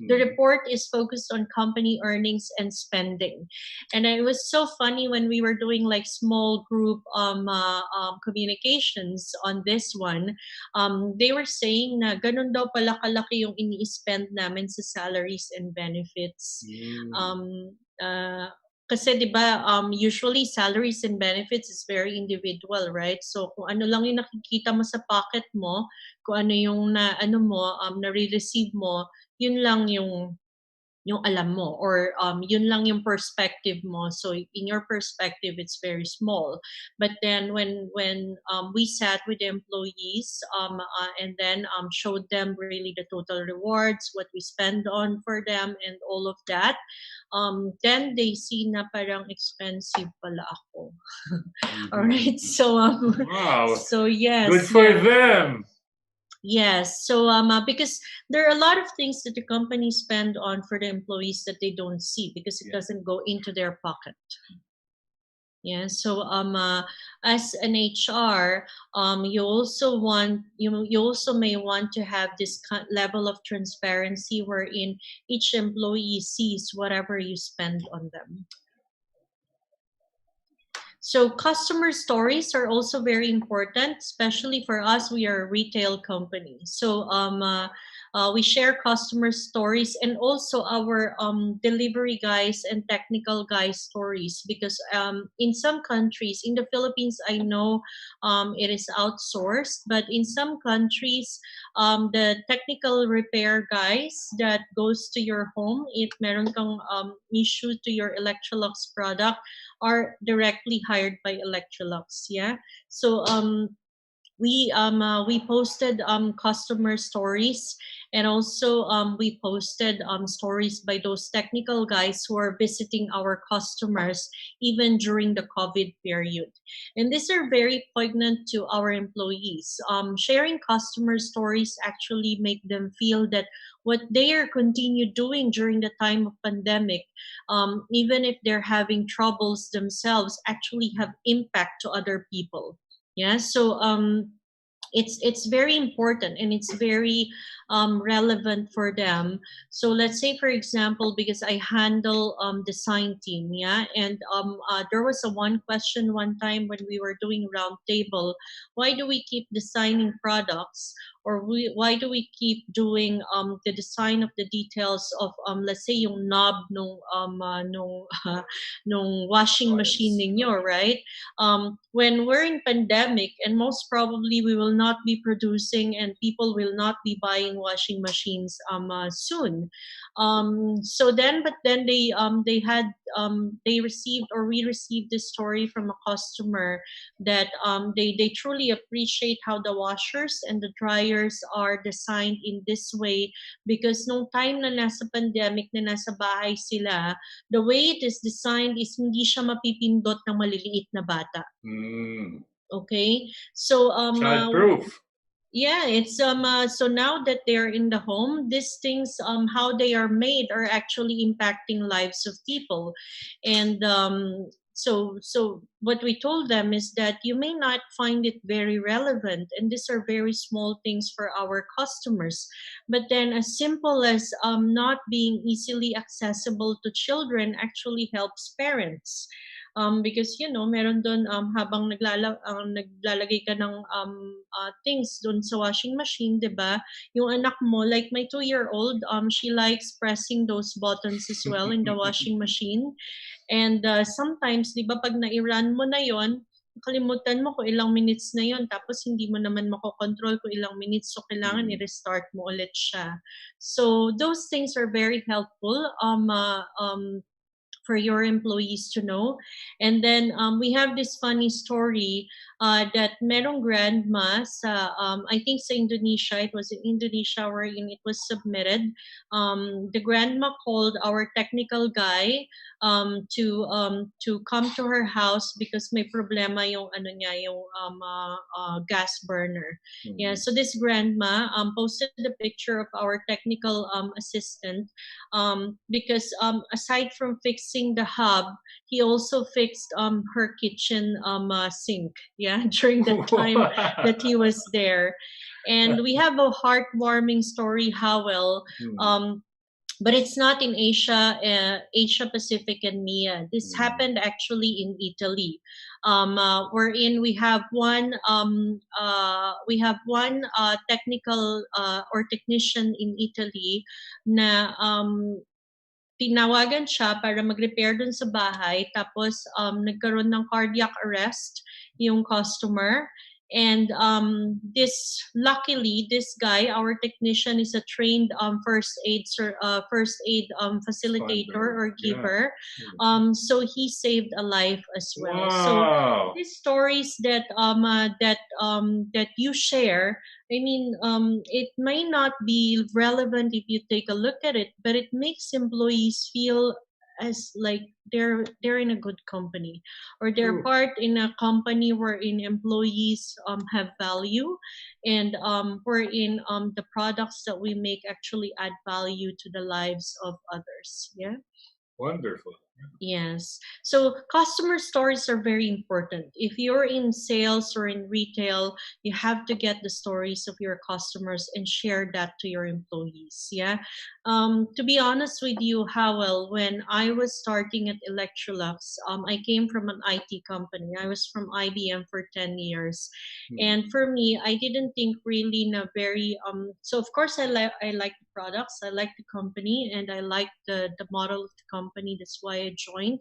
C: The report is focused on company earnings and spending. And it was so funny when we were doing like small group communications on this one. They were saying na ganun daw pala kalaki yung ini-spend namin sa salaries and benefits. Kasi 'di ba usually salaries and benefits is very individual, right? So kung ano lang yung nakikita mo sa pocket mo, kung ano yung na-receive mo, yun lang yung alam mo, or yun lang yung perspective mo. So in your perspective, it's very small. But then when we sat with the employees and then showed them really the total rewards, what we spend on for them, and all of that, then they see na parang expensive pala ako. All right, so
B: wow,
C: so yes,
B: good for them.
C: Yes. So because there are a lot of things that the company spend on for the employees that they don't see, because it doesn't go into their pocket. Yeah. So as an HR, you also may want to have this level of transparency wherein each employee sees whatever you spend on them. So customer stories are also very important, especially for us. We are a retail company. So we share customer stories and also our delivery guys and technical guys stories, because in some countries, in the Philippines, I know it is outsourced, but in some countries, the technical repair guys that goes to your home, if meron kang issue to your Electrolux product, are directly hired by Electrolux. Yeah. So we posted customer stories, and also we posted stories by those technical guys who are visiting our customers even during the COVID period. And these are very poignant to our employees. Sharing customer stories actually make them feel that what they are continue doing during the time of pandemic, even if they're having troubles themselves, actually have impact to other people. Yeah, so it's very important, and it's very relevant for them. So let's say, for example, because I handle design team, yeah, and there was one question one time when we were doing roundtable: why do we keep designing products, or why do we keep doing the design of the details of let's say yung knob nung washing machine ninyo, right? When we're in pandemic, and most probably we will not be producing and people will not be buying washing machines soon. But then they received, or we received this story from a customer that they truly appreciate how the washers and the dryers are designed in this way, because nung time na nasa pandemic, na nasa bahay sila, the way it is designed is hindi siya mapipindot ng maliliit na bata. Okay, so
B: childproof.
C: Yeah, it's so now that they're in the home, these things how they are made are actually impacting lives of people. And so what we told them is that you may not find it very relevant, and these are very small things for our customers, but then as simple as not being easily accessible to children actually helps parents. Because meron doon habang naglalagay ka ng things doon sa washing machine, 'di ba? Yung anak mo, like my 2-year-old, she likes pressing those buttons as well in the washing machine. And sometimes, 'di ba, pag na-run mo na 'yon, kalimutan mo kung ilang minutes na 'yon, tapos hindi mo naman makokontrol kung ilang minutes, so kailangan i-restart mo ulit siya. So those things are very helpful for your employees to know. And then we have this funny story that merong grandma sa, I think sa Indonesia, it was in Indonesia wherein it was submitted. The grandma called our technical guy to come to her house because may problema yung ano niya, yung gas burner. Yeah, so this grandma posted the picture of our technical assistant because aside from fixing the hub, he also fixed her kitchen sink. Yeah, during the time that he was there, and we have a heartwarming story, Howell. But it's not in Asia, Asia Pacific and MIA. This happened actually in Italy, wherein we have one technical or technician in Italy na tinawagan siya para mag-repair dun sa bahay, tapos nagkaroon ng cardiac arrest yung customer. And luckily, this guy, our technician, is a trained first aid facilitator or giver. Yeah. So he saved a life as well.
B: Wow.
C: So these stories that you share, I mean, it may not be relevant if you take a look at it, but it makes employees feel as like they're in a good company, or they're part in a company wherein employees have value, and wherein the products that we make actually add value to the lives of others. Yeah.
B: Wonderful.
C: Yes. So customer stories are very important. If you're in sales or in retail, you have to get the stories of your customers and share that to your employees. Yeah. To be honest with you, Howell, when I was starting at Electrolux, I came from an IT company. I was from IBM for 10 years. And for me, I didn't think really in a very, so of course I like the products, I like the company, and I like the model of the company. That's why I joined.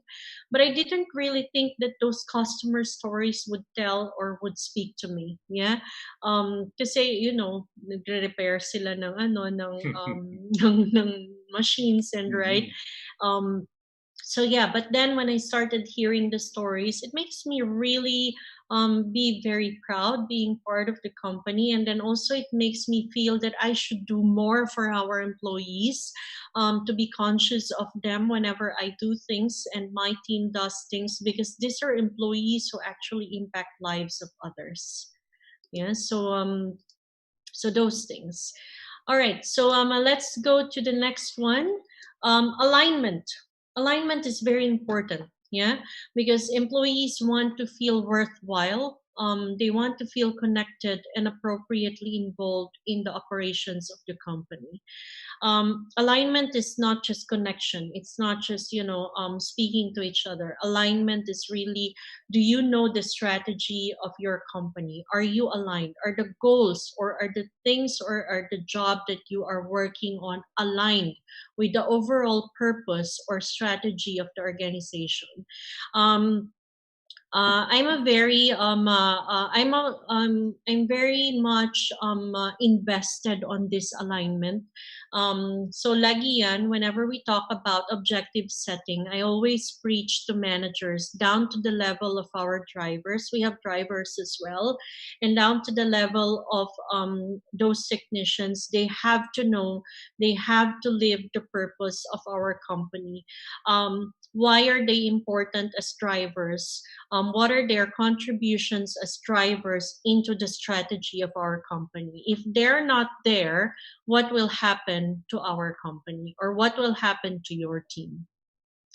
C: But I didn't really think that those customer stories would tell or would speak to me. Yeah. Kasi, nagre-repair sila ng ng machines, and right. So yeah, but then when I started hearing the stories, it makes me really be very proud being part of the company. And then also it makes me feel that I should do more for our employees, to be conscious of them whenever I do things and my team does things, because these are employees who actually impact lives of others. Yeah, so those things. All right, so let's go to the next one. Alignment. Alignment is very important, yeah, because employees want to feel worthwhile. They want to feel connected and appropriately involved in the operations of the company. Alignment is not just connection. It's not just, speaking to each other. Alignment is really, do you know the strategy of your company? Are you aligned? Are the goals, or are the things, or are the job that you are working on aligned with the overall purpose or strategy of the organization? I'm very much invested on this alignment. So lagi yan, whenever we talk about objective setting, I always preach to managers down to the level of our drivers. We have drivers as well, and down to the level of those technicians. They have to know, they have to live the purpose of our company. Why are they important as drivers? what are their contributions as drivers into the strategy of our company. If they're not there, what will happen to our company, or what will happen to your team?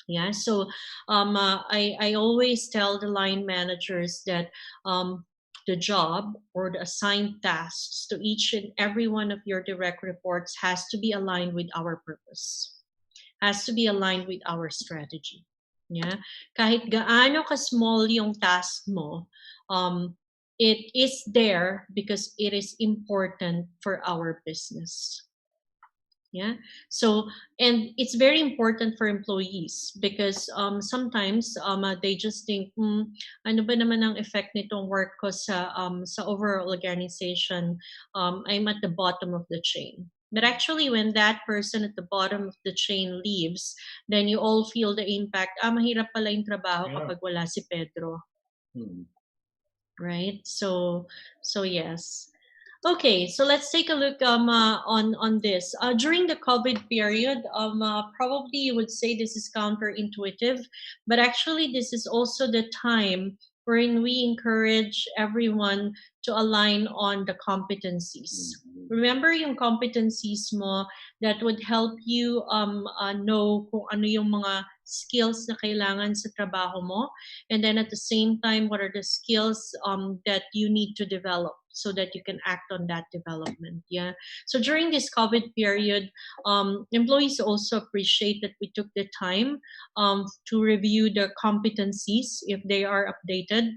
C: Yeah, so I always tell the line managers that the job or the assigned tasks to each and every one of your direct reports has to be aligned with our purpose, has to be aligned with our strategy. Yeah, kahit gaano ka small yung task mo, it is there because it is important for our business. Yeah, so, and it's very important for employees because sometimes they just think, ano ba naman ang effect nitong work ko sa overall organization? I'm at the bottom of the chain. But actually, when that person at the bottom of the chain leaves, then you all feel the impact. Mahirap pala yung trabaho kapag wala si Pedro. Right? So yes. Okay, so let's take a look on this. During the COVID period, probably you would say this is counterintuitive, but actually this is also the time wherein we encourage everyone to align on the competencies. Remember yung competencies mo that would help you know kung ano yung mga skills na kailangan sa trabaho mo, and then at the same time, what are the skills that you need to develop so that you can act on that development. Yeah. So during this COVID period, employees also appreciate that we took the time to review the competencies if they are updated.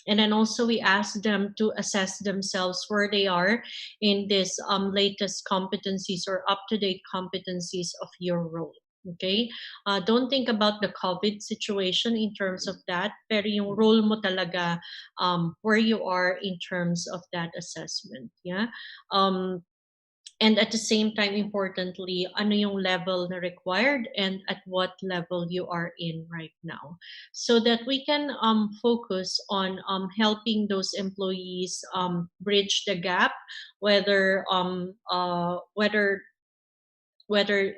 C: And then also we ask them to assess themselves where they are in this latest competencies or up-to-date competencies of your role. Okay? Don't think about the COVID situation in terms of that, pero yung role mo talaga where you are in terms of that assessment. Yeah? And at the same time, importantly, ano yung level na required and at what level you are in right now, so that we can focus on helping those employees bridge the gap, whether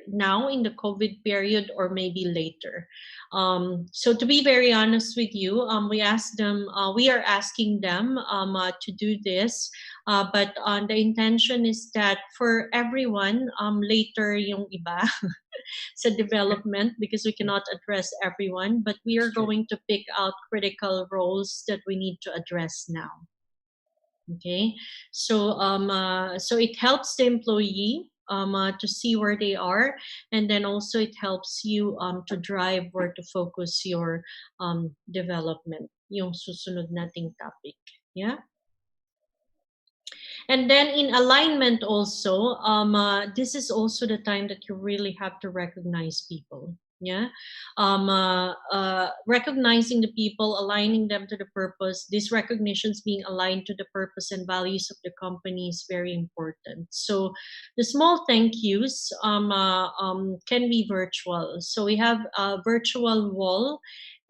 C: now in the COVID period or maybe later. So to be very honest with you, we are asking them to do this, but the intention is that for everyone, later yung iba sa development, because we cannot address everyone, but we are going to pick out critical roles that we need to address now. Okay, so so it helps the employee to see where they are, and then also it helps you to drive where to focus your development, yung susunod nating topic. Yeah. And then in alignment also, this is also the time that you really have to recognize people. Yeah, recognizing the people, aligning them to the purpose. These recognitions being aligned to the purpose and values of the company is very important. So the small thank yous can be virtual. So we have a virtual wall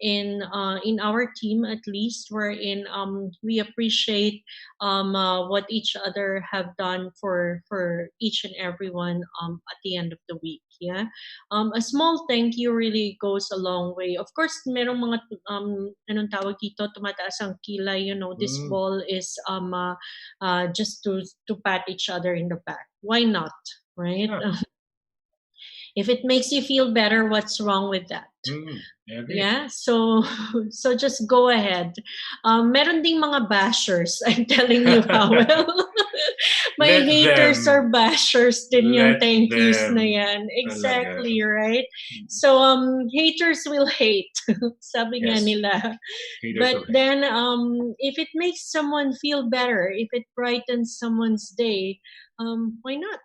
C: in our team, at least, wherein we appreciate what each other have done for each and everyone at the end of the week. Yeah, a small thank you really goes a long way. Of course, merong mga anong tawag dito, tumataas ang kilay. You know, this wall is just to pat each other in the back. Why not, right? Yeah. If it makes you feel better, what's wrong with that? Yeah, so just go ahead. Meron ding mga bashers, I'm telling you, Powell. May haters or bashers din yung thank yous na yan. Exactly, right? So haters will hate, sabi nga nila. But then if it makes someone feel better, if it brightens someone's day, why not?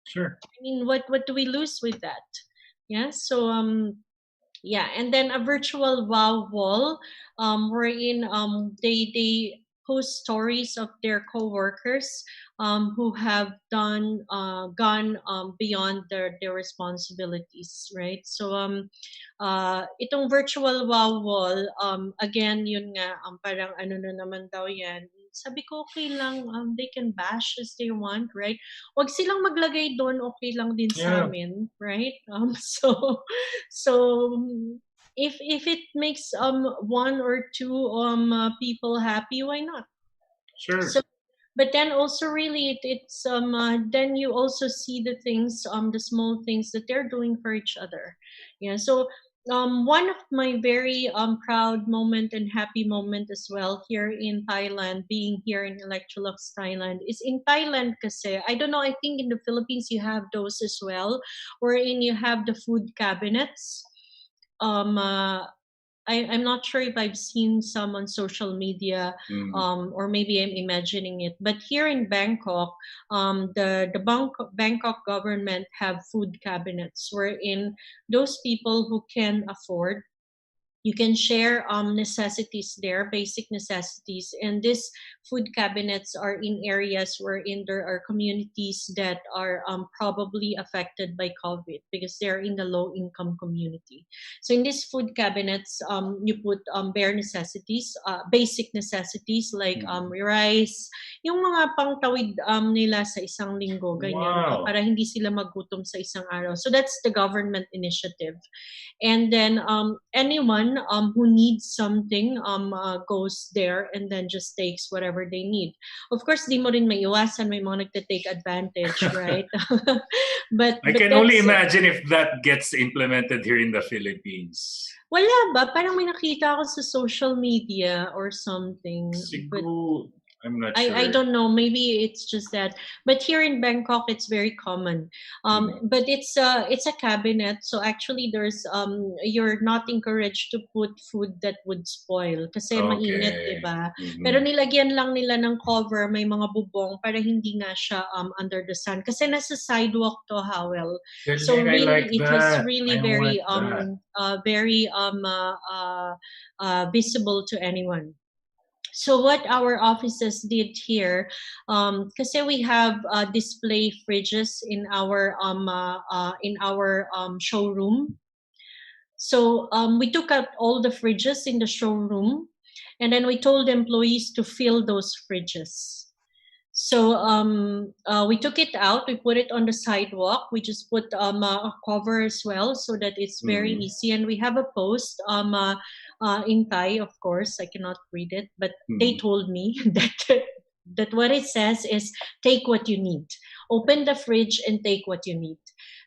B: Sure.
C: I mean, what do we lose with that? Yeah, so yeah, and then a virtual wow wall wherein they post stories of their coworkers who have gone beyond their responsibilities, right? So itong virtual wow wall, again, yun nga, parang ano na naman daw yan. Sabi ko, okay lang, they can bash as they want, right? Wag silang maglagay doon, okay lang din sa amin, right? So if it makes one or two people happy, why not?
B: Sure.
C: So, but then also really it's then you also see the things, the small things that they're doing for each other. Yeah. So one of my very proud moment and happy moment as well here in Thailand, being here in Electrolux Thailand, is in Thailand kasi I don't know, I think in the Philippines you have those as well, wherein you have the food cabinets. um uh, I'm not sure if I've seen some on social media, or maybe I'm imagining it. But here in Bangkok, the Bangkok government have food cabinets wherein those people who can afford, you can share necessities there, basic necessities. And these food cabinets are in areas wherein there are communities that are probably affected by COVID because they're in the low income community. So in these food cabinets, you put bare necessities, basic necessities like rice, yung mga pangtawid nila sa isang linggo, ganyan,
B: Wow.
C: para hindi sila magutom sa isang araw. So that's the government initiative. And then anyone who needs something goes there and then just takes whatever they need. Of course, di mo rin maiwasan, may mga nagte-take advantage, right? but
B: I can only imagine if that gets implemented here in the Philippines.
C: Wala ba? Parang may nakita ako sa social media or something.
B: Siguro, I'm not sure.
C: I don't know. Maybe it's just that. But here in Bangkok, it's very common. But it's a cabinet. So actually, there's you're not encouraged to put food that would spoil kasi mainit, diba? Pero nilagyan lang nila ng cover, may mga bubong para hindi nga siya under the sun. Kasi nasa sidewalk to, Howell. So really,
B: like
C: it was really very visible to anyone. So what our offices did here, kasi we have display fridges in our showroom. So we took out all the fridges in the showroom, and then we told employees to fill those fridges. So we took it out, we put it on the sidewalk. We just put a cover as well so that it's very easy. And we have a post in Thai, of course. I cannot read it, but they told me that what it says is take what you need. Open the fridge and take what you need.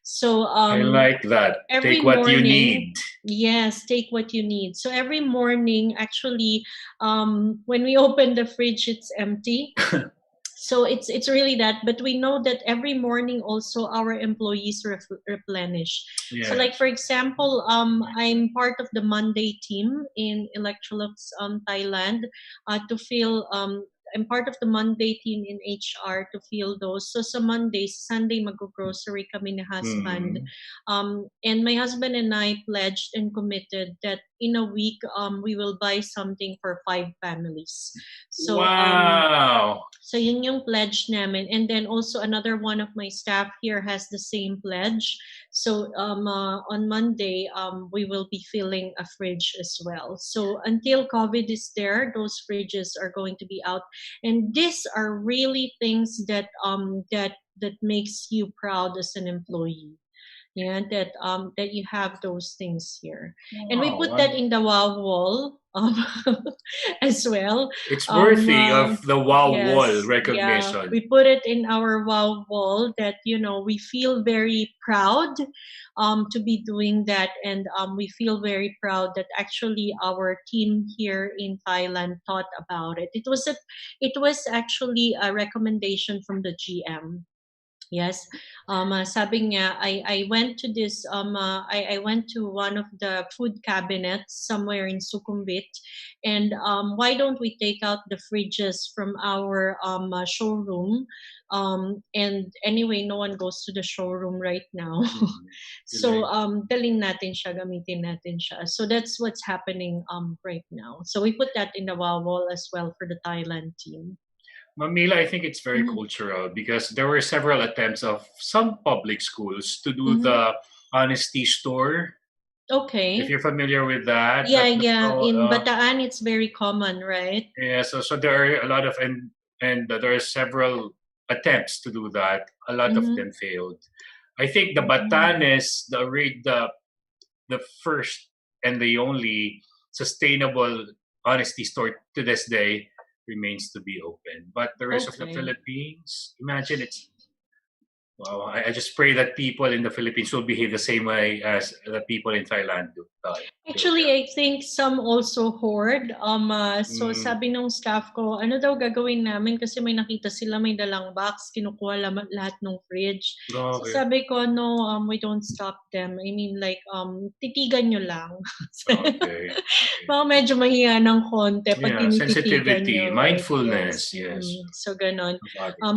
C: So
B: I like that. Take what you need.
C: Yes, take what you need. So every morning, actually, when we open the fridge, it's empty. So it's really that, but we know that every morning also our employees replenish. Yeah. So like for example, I'm part of the Monday team in Electrolux Thailand to fill. I'm part of the Monday team in HR to fill those. So sa Monday, Sunday mag-grocery kami ni husband. And my husband and I pledged and committed that in a week we will buy something for 5 families. So
B: wow.
C: So yun yung pledge namin. And then also another one of my staff here has the same pledge. So on Monday, we will be filling a fridge as well. So until COVID is there, those fridges are going to be out. And these are really things that that makes you proud as an employee. Yeah, that you have those things here. Wow, and we put that in the wow wall as well.
B: It's worthy of the wow wall recognition.
C: Yeah, we put it in our wow wall that, you know, we feel very proud to be doing that, and we feel very proud that actually our team here in Thailand thought about it. It was actually a recommendation from the GM. Yes, sabi niya, I went to this I went to one of the food cabinets somewhere in Sukhumvit, and why don't we take out the fridges from our showroom? And anyway, no one goes to the showroom right now. So dalhin natin siya, gamitin natin siya. So that's what's happening right now. So we put that in the wow wall as well for the Thailand team.
B: Mila, I think it's very cultural because there were several attempts of some public schools to do the honesty store.
C: Okay.
B: If you're familiar with that.
C: Yeah. In Bataan, it's very common, right?
B: Yeah. So there are a lot of and there are several attempts to do that. A lot of them failed. I think the Batanes, the first and the only sustainable honesty store to this day remains to be open. But the rest of the Philippines, imagine it's. Wow, I just pray that people in the Philippines will behave the same way as the people in Thailand do.
C: Actually, I think some also hoard. So sabi nung staff ko, ano daw gagawin namin kasi may nakita sila may dalang box, kinukuha lahat ng fridge. So sabi ko, no, we don't stop them. I mean, like, titigan nyo lang.
B: Okay.
C: Baka medyo mahiya ng konti pag tinititigan
B: sensitivity,
C: nyo.
B: mindfulness, yes.
C: So ganon.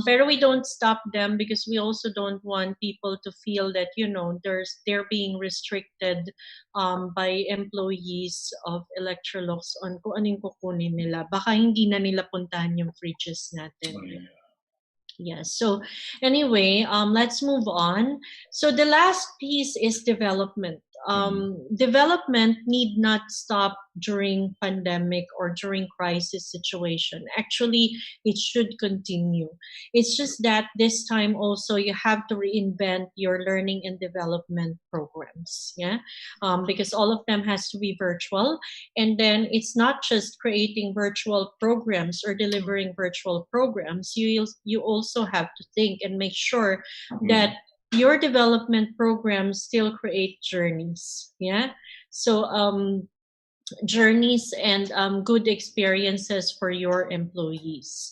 C: Pero we don't stop them because we also don't want people to feel that, you know, they're being restricted by employees of Electrolux on kung anong kukunin nila. Baka hindi na nila puntahan yung fridges natin. Yes. So anyway, let's move on. So the last piece is development. Development need not stop during pandemic or during crisis situation. Actually, it should continue. It's just that this time also you have to reinvent your learning and development programs. Yeah, because all of them has to be virtual, and then it's not just creating virtual programs or delivering virtual programs. You also have to think and make sure that your development programs still create journeys. Yeah. So journeys and good experiences for your employees.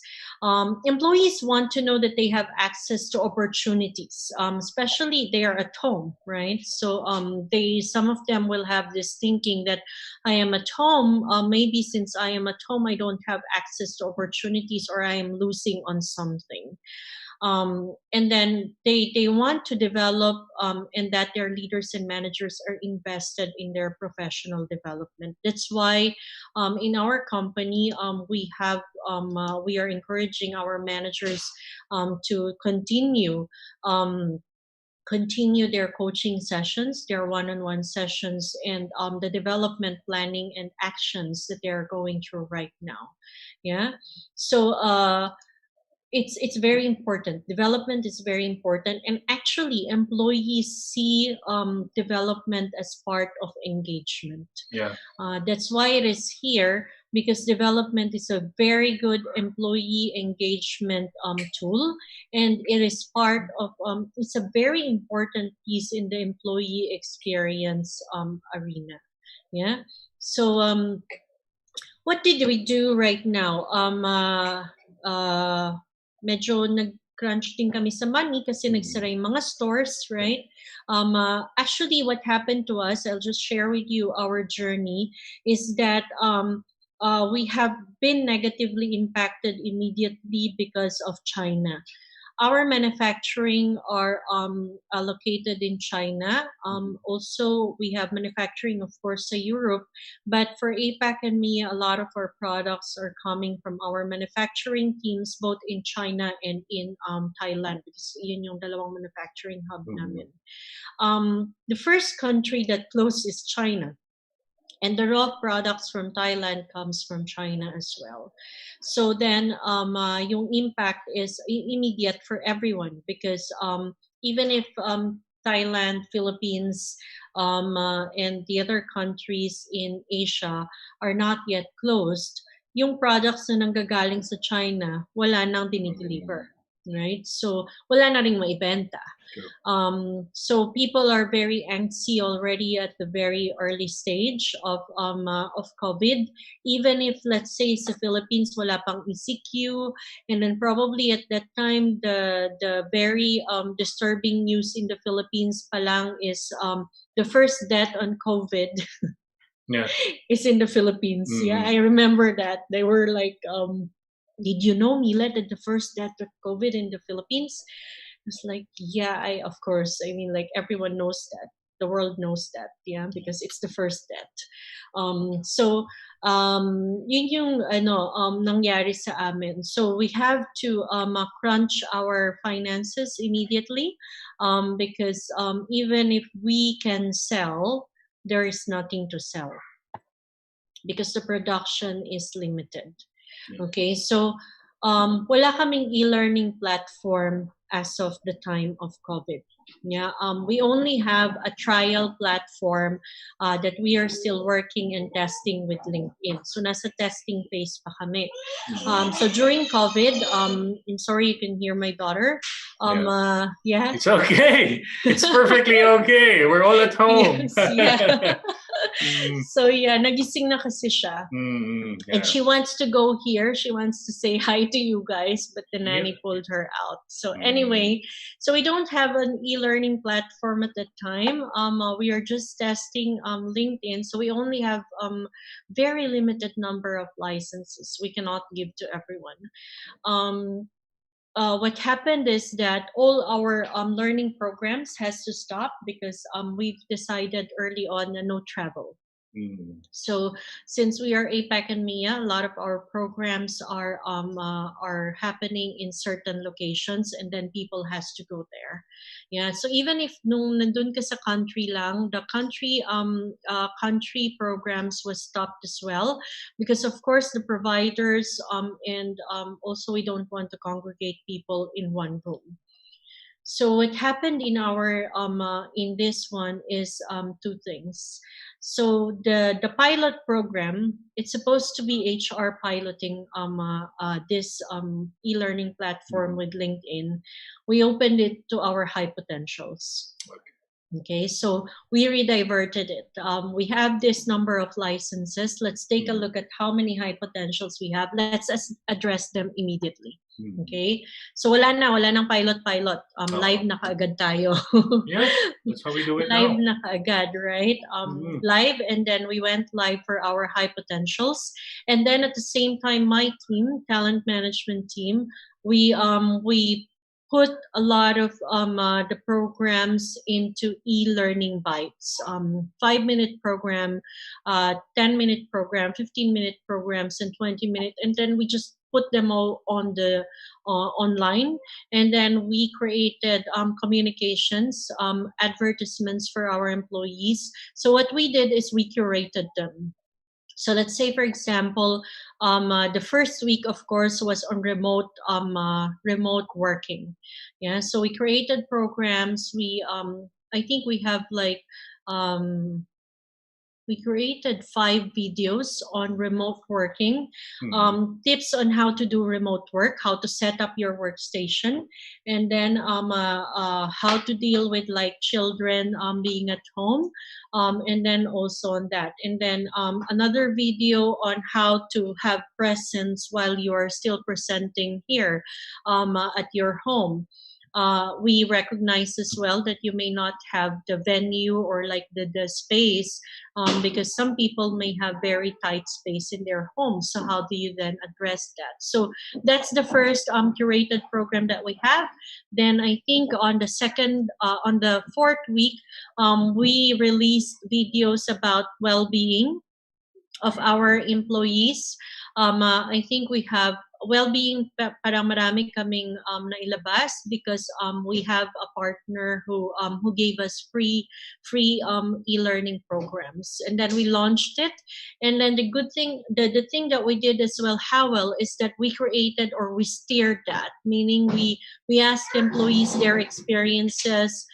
C: Employees want to know that they have access to opportunities, especially they are at home, right? So some of them will have this thinking that I am at home, maybe since I am at home, I don't have access to opportunities or I am losing on something. And then they want to develop and that their leaders and managers are invested in their professional development. That's why in our company we are encouraging our managers to continue their coaching sessions, their one-on-one sessions, and the development planning and actions that they're going through right now. Yeah. So it's very important. Development is very important, and actually employees see development as part of engagement.
B: Yeah.
C: That's why it is here, because development is a very good employee engagement tool, and it is part of it's a very important piece in the employee experience arena. Yeah. So what did we do right now? Medyo nag-crunch din kami sa money kasi nagsara yung mga stores, right? Actually, what happened to us, I'll just share with you our journey, is that we have been negatively impacted immediately because of China. Our manufacturing are located in China. Also, we have manufacturing, of course, in Europe. But for APAC and MEA, a lot of our products are coming from our manufacturing teams, both in China and in Thailand, because yun yung dalawang manufacturing hub namin. The first country that closed is China. And the raw products from Thailand comes from China as well. So then yung impact is immediate for everyone, because even if Thailand, Philippines, and the other countries in Asia are not yet closed, yung products na nanggagaling sa China, wala nang dinideliver. Right? So wala na ring maibenta. So people are very antsy already at the very early stage of COVID. Even if, let's say, sa Philippines wala pang ECQ, and then probably at that time the very disturbing news in the Philippines pa lang is the first death on COVID.
B: Yeah.
C: Is in the Philippines. Yeah, I remember that. They were like, did you know, Mila, that the first death of COVID in the Philippines? It's like, yeah, of course. I mean, like, everyone knows that. The world knows that, yeah, because it's the first death. So, yun yung nangyari sa amin. So we have to crunch our finances immediately, because even if we can sell, there is nothing to sell because the production is limited. Okay, so wala kaming e-learning platform as of the time of COVID. Yeah, we only have a trial platform that we are still working and testing with LinkedIn. So nasa testing phase pa kami. So during COVID, I'm sorry you can hear my daughter. Yeah.
B: It's okay. It's perfectly okay. We're all at home.
C: Yes, yeah. So yeah, nagising na kasi siya.
B: Yeah.
C: And she wants to go here. She wants to say hi to you guys, but the nanny pulled her out. So anyway, so we don't have an e-learning platform at that time. We are just testing LinkedIn. So we only have very limited number of licenses. We cannot give to everyone. What happened is that all our learning programs has to stop because we've decided early on no travel. So since we are APAC and MIA, a lot of our programs are happening in certain locations, and then people has to go there. Yeah. So even if nung nandun ka sa country lang, the country programs was stopped as well, because of course the providers and also we don't want to congregate people in one room. So what happened in our in this one is two things. So the pilot program, it's supposed to be HR piloting this e-learning platform with LinkedIn. We opened it to our high potentials. Okay, so we rediverted it. We have this number of licenses. Let's take a look at how many high potentials we have. Let's address them immediately. Okay, so wala nang pilot. Live na kaagad tayo.
B: Yeah, that's how we do it
C: live
B: now.
C: na kaagad, right? Live, and then we went live for our high potentials, and then at the same time, my team, talent management team, we put a lot of the programs into e-learning bites, 5-minute program, 10-minute program, 15-minute programs, and 20-minute, and then we just put them all on the online, and then we created communications, advertisements for our employees. So what we did is we curated them. So let's say, for example, the first week, of course, was on remote working. Yeah, so we created programs. We I think we have like we created 5 videos on remote working, tips on how to do remote work, how to set up your workstation, and then how to deal with like children being at home, and then also on that. And then another video on how to have presence while you are still presenting here at your home. We recognize as well that you may not have the venue or like the space, because some people may have very tight space in their home. So how do you then address that? So that's the first curated program that we have. Then I think on the 4th week, we released videos about well-being of our employees. I think we have well-being, parang marami kaming nailabas because we have a partner who gave us free e-learning programs, and then we launched it. And then the good thing, the thing that we did as well, how well, is that we created or we steered that, meaning we asked employees their experiences.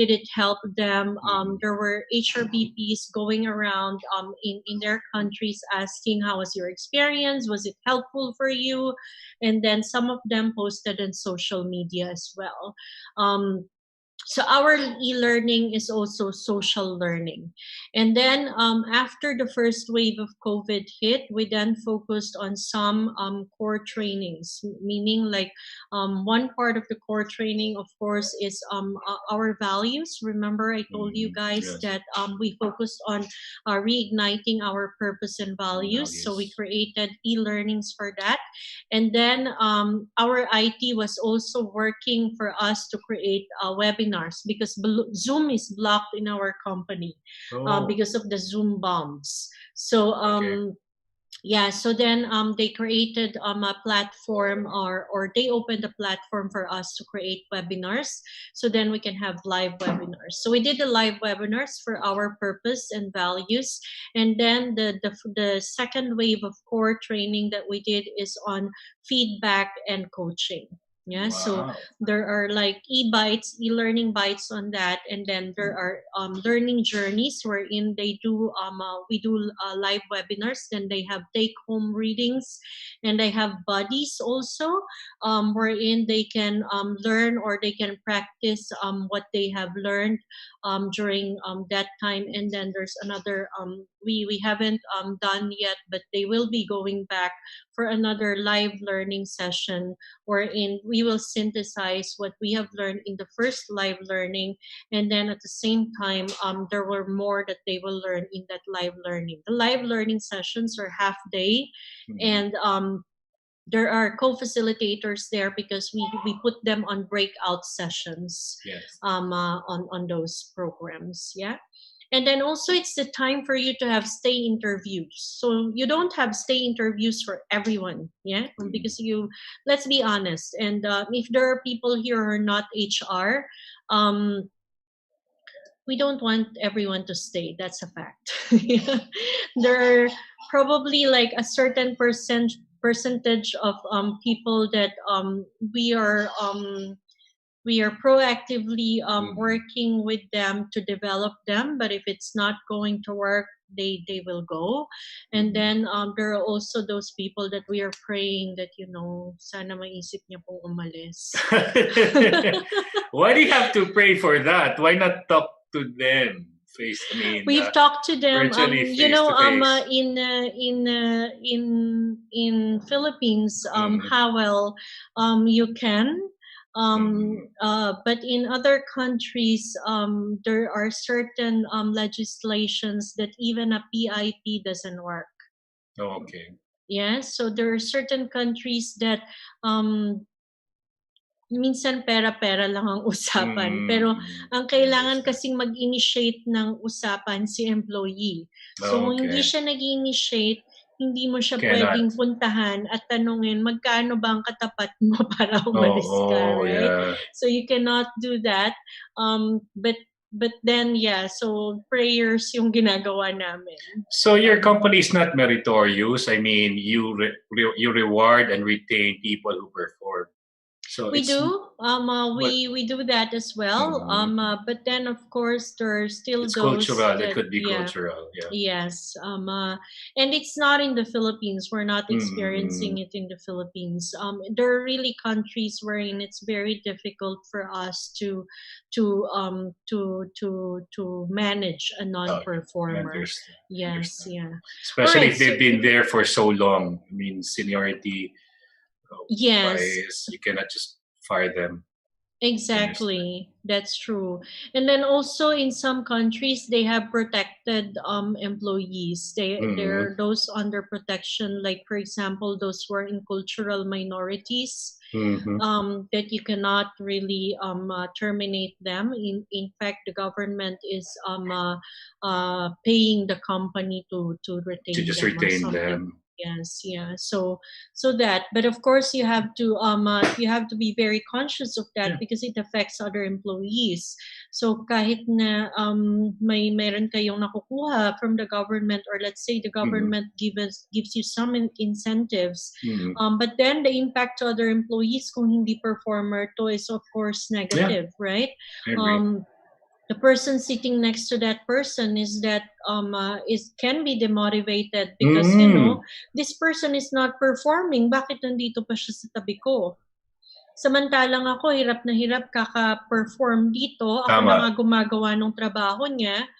C: Did it help them? There were HRBPs going around in their countries asking, how was your experience? Was it helpful for you? And then some of them posted on social media as well. So our e-learning is also social learning. And then after the first wave of COVID hit, we then focused on some core trainings, meaning like one part of the core training, of course, is our values. Remember, I told you guys that we focused on reigniting our purpose and values. So we created e-learnings for that. And then our IT was also working for us to create webinars, because Zoom is blocked in our company because of the Zoom bombs. So yeah, so then they created a platform, or they opened a platform for us to create webinars, so then we can have live webinars. So we did the live webinars for our purpose and values. And then the second wave of core training that we did is on feedback and coaching. Yeah, so
B: Wow.
C: there are like e-bites, e-learning bites on that, and then there are learning journeys wherein they do we do live webinars. Then they have take-home readings, and they have buddies also, wherein they can learn or they can practice what they have learned during that time. And then there's another we haven't done yet, but they will be going back for another live learning session wherein we will synthesize what we have learned in the first live learning, and then at the same time there were more that they will learn in that live learning. The live learning sessions are half day, and there are co-facilitators there because we put them on breakout sessions.
B: Yes.
C: On those programs. Yeah. And then also it's the time for you to have stay interviews. So you don't have stay interviews for everyone. Yeah. Because let's be honest. And if there are people here who are not HR, we don't want everyone to stay. That's a fact. There are probably like a certain percentage of people that we are proactively working with them to develop them. But if it's not going to work, they will go. And then there are also those people that we are praying that, sana maisip niya pong umalis.
B: Why do you have to pray for that? Why not talk to them?
C: We've talked to them. In Philippines, how well you can. But in other countries, there are certain legislations that even a PIP doesn't work.
B: Oh, okay.
C: Yeah, so there are certain countries that minsan pera-pera lang ang usapan. Pero ang kailangan kasing mag-initiate ng usapan si employee. So kung hindi siya nag-initiate, hindi mo siya pwedeng puntahan at tanungin, magkano ba ang katapat mo para umalis ka, right? Yeah. So you cannot do that. But then, so prayers yung ginagawa namin.
B: So your company is not meritorious. I mean, you reward and retain people who perform. So
C: we do. We do that as well. But then of course there are still
B: it's
C: those
B: cultural. It could be cultural. Yeah.
C: Yes. And it's not in the Philippines. We're not experiencing it in the Philippines. There are really countries wherein it's very difficult for us to manage a non-performer. Yes. Yeah.
B: Especially if they've been there for so long. I mean, seniority.
C: Yes.
B: You cannot just fire them.
C: Exactly. That's true. And then also in some countries, they have protected employees. There are those under protection, like for example, those who are in cultural minorities, that you cannot really terminate them. In fact, the government is paying the company to retain them. Yes, yeah. So that, but of course you have to be very conscious of that because it affects other employees. So kahit na meron kayong nakukuha from the government, or let's say the government gives you some incentives, but then the impact to other employees kung hindi performer to is of course negative, right? The person sitting next to that person can be demotivated because this person is not performing. Bakit nandito pa siya sa tabi ko? Samantalang ako hirap na hirap kaka-perform dito. Ako na nga gumagawa ng trabaho niya.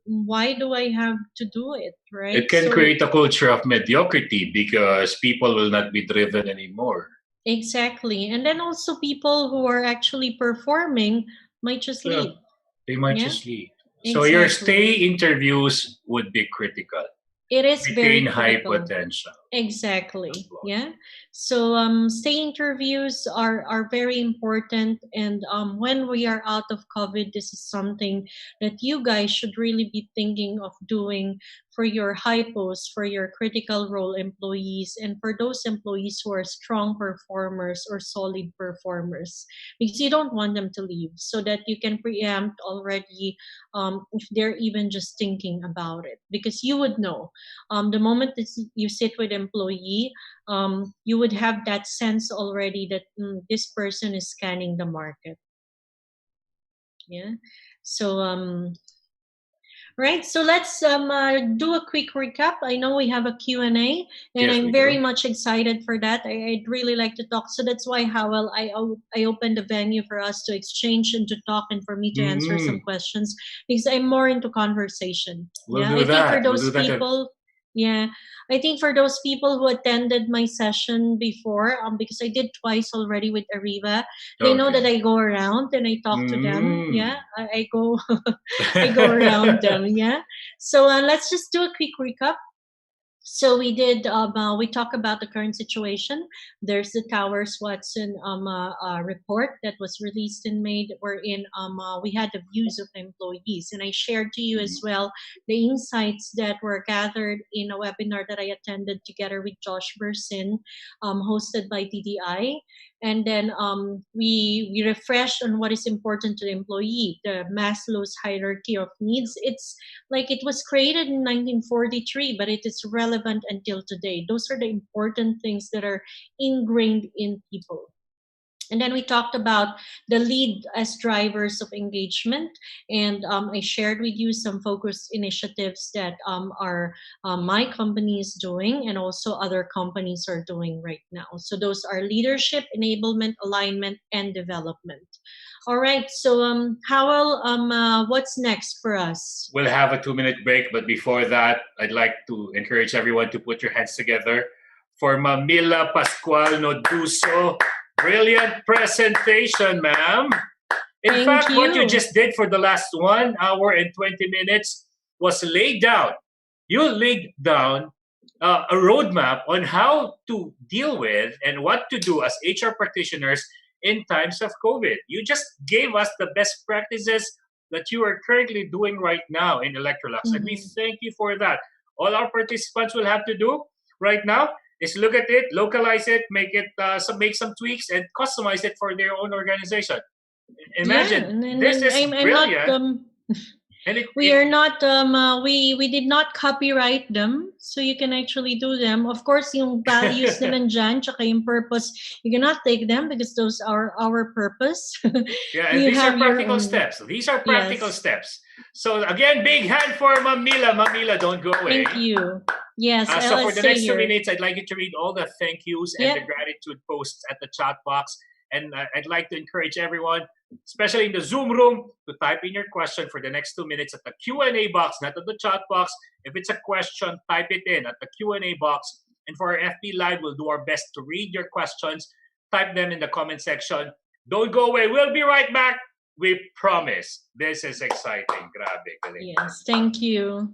C: Why do I have to do it, right?
B: It can create a culture of mediocrity because people will not be driven anymore.
C: Exactly. And then also people who are actually performing might just leave.
B: They might just leave. So your stay interviews would be critical.
C: It is very
B: high
C: critical.
B: potential.
C: Exactly. Yeah. So stay interviews are very important, and when we are out of COVID, this is something that you guys should really be thinking of doing for your high posts, for your critical role employees, and for those employees who are strong performers or solid performers, because you don't want them to leave, so that you can preempt already if they're even just thinking about it, because you would know the moment that you sit with them employee, you would have that sense already that this person is scanning the market. Yeah. So right, so let's do a quick recap. I know we have a Q&A, and
B: Yes,
C: I'm
B: we
C: very
B: do.
C: much excited for that. I'd really like to talk. So that's why, Howell, I opened the venue for us to exchange and to talk and for me to answer some questions, because I'm more into conversation.
B: We'll
C: Yeah,
B: do
C: I think
B: that.
C: for
B: We'll
C: those
B: do that.
C: people, yeah, I think for those people who attended my session before, because I did twice already with Ariva, they know that I go around and I talk to them. Yeah, I go I go around them. Yeah. So let's just do a quick recap. So we did. We talk about the current situation. There's the Towers Watson report that was released in May, wherein we had the views of employees, and I shared to you as well the insights that were gathered in a webinar that I attended together with Josh Bersin, hosted by DDI. And then we refreshed on what is important to the employee, the Maslow's hierarchy of needs. It's like it was created in 1943, but it is relevant until today. Those are the important things that are ingrained in people. And then we talked about the lead as drivers of engagement. And I shared with you some focused initiatives that are my company is doing, and also other companies are doing right now. So those are leadership, enablement, alignment, and development. All right. So Howell, what's next for us?
B: We'll have a 2-minute break, but before that, I'd like to encourage everyone to put your hands together for Mila Pascual-Nodusso. Brilliant presentation, ma'am. In fact, what you just did for the last 1 hour and 20 minutes was laid down. You laid down a roadmap on how to deal with and what to do as HR practitioners in times of COVID. You just gave us the best practices that you are currently doing right now in Electrolux. And we thank you for that. All our participants will have to do right now is look at it, localize it, make some tweaks, and customize it for their own organization. Imagine, this is brilliant.
C: We are not we did not copyright them, so you can actually do them. Of course, yung values na nandyan, tsaka yung purpose, you cannot take them because those are our purpose.
B: Yeah, and these are practical steps. These are practical steps. So again, big hand for Mila. Mila, don't go away.
C: Thank you. Yes.
B: So for the next 2 minutes, I'd like you to read all the thank yous and the gratitude posts at the chat box. And I'd like to encourage everyone, especially in the Zoom room, to type in your question for the next 2 minutes at the Q&A box, not at the chat box. If it's a question, type it in at the Q&A box. And for our FB Live, we'll do our best to read your questions. Type them in the comment section. Don't go away. We'll be right back. We promise. This is exciting. Grabe.
C: Yes, thank you.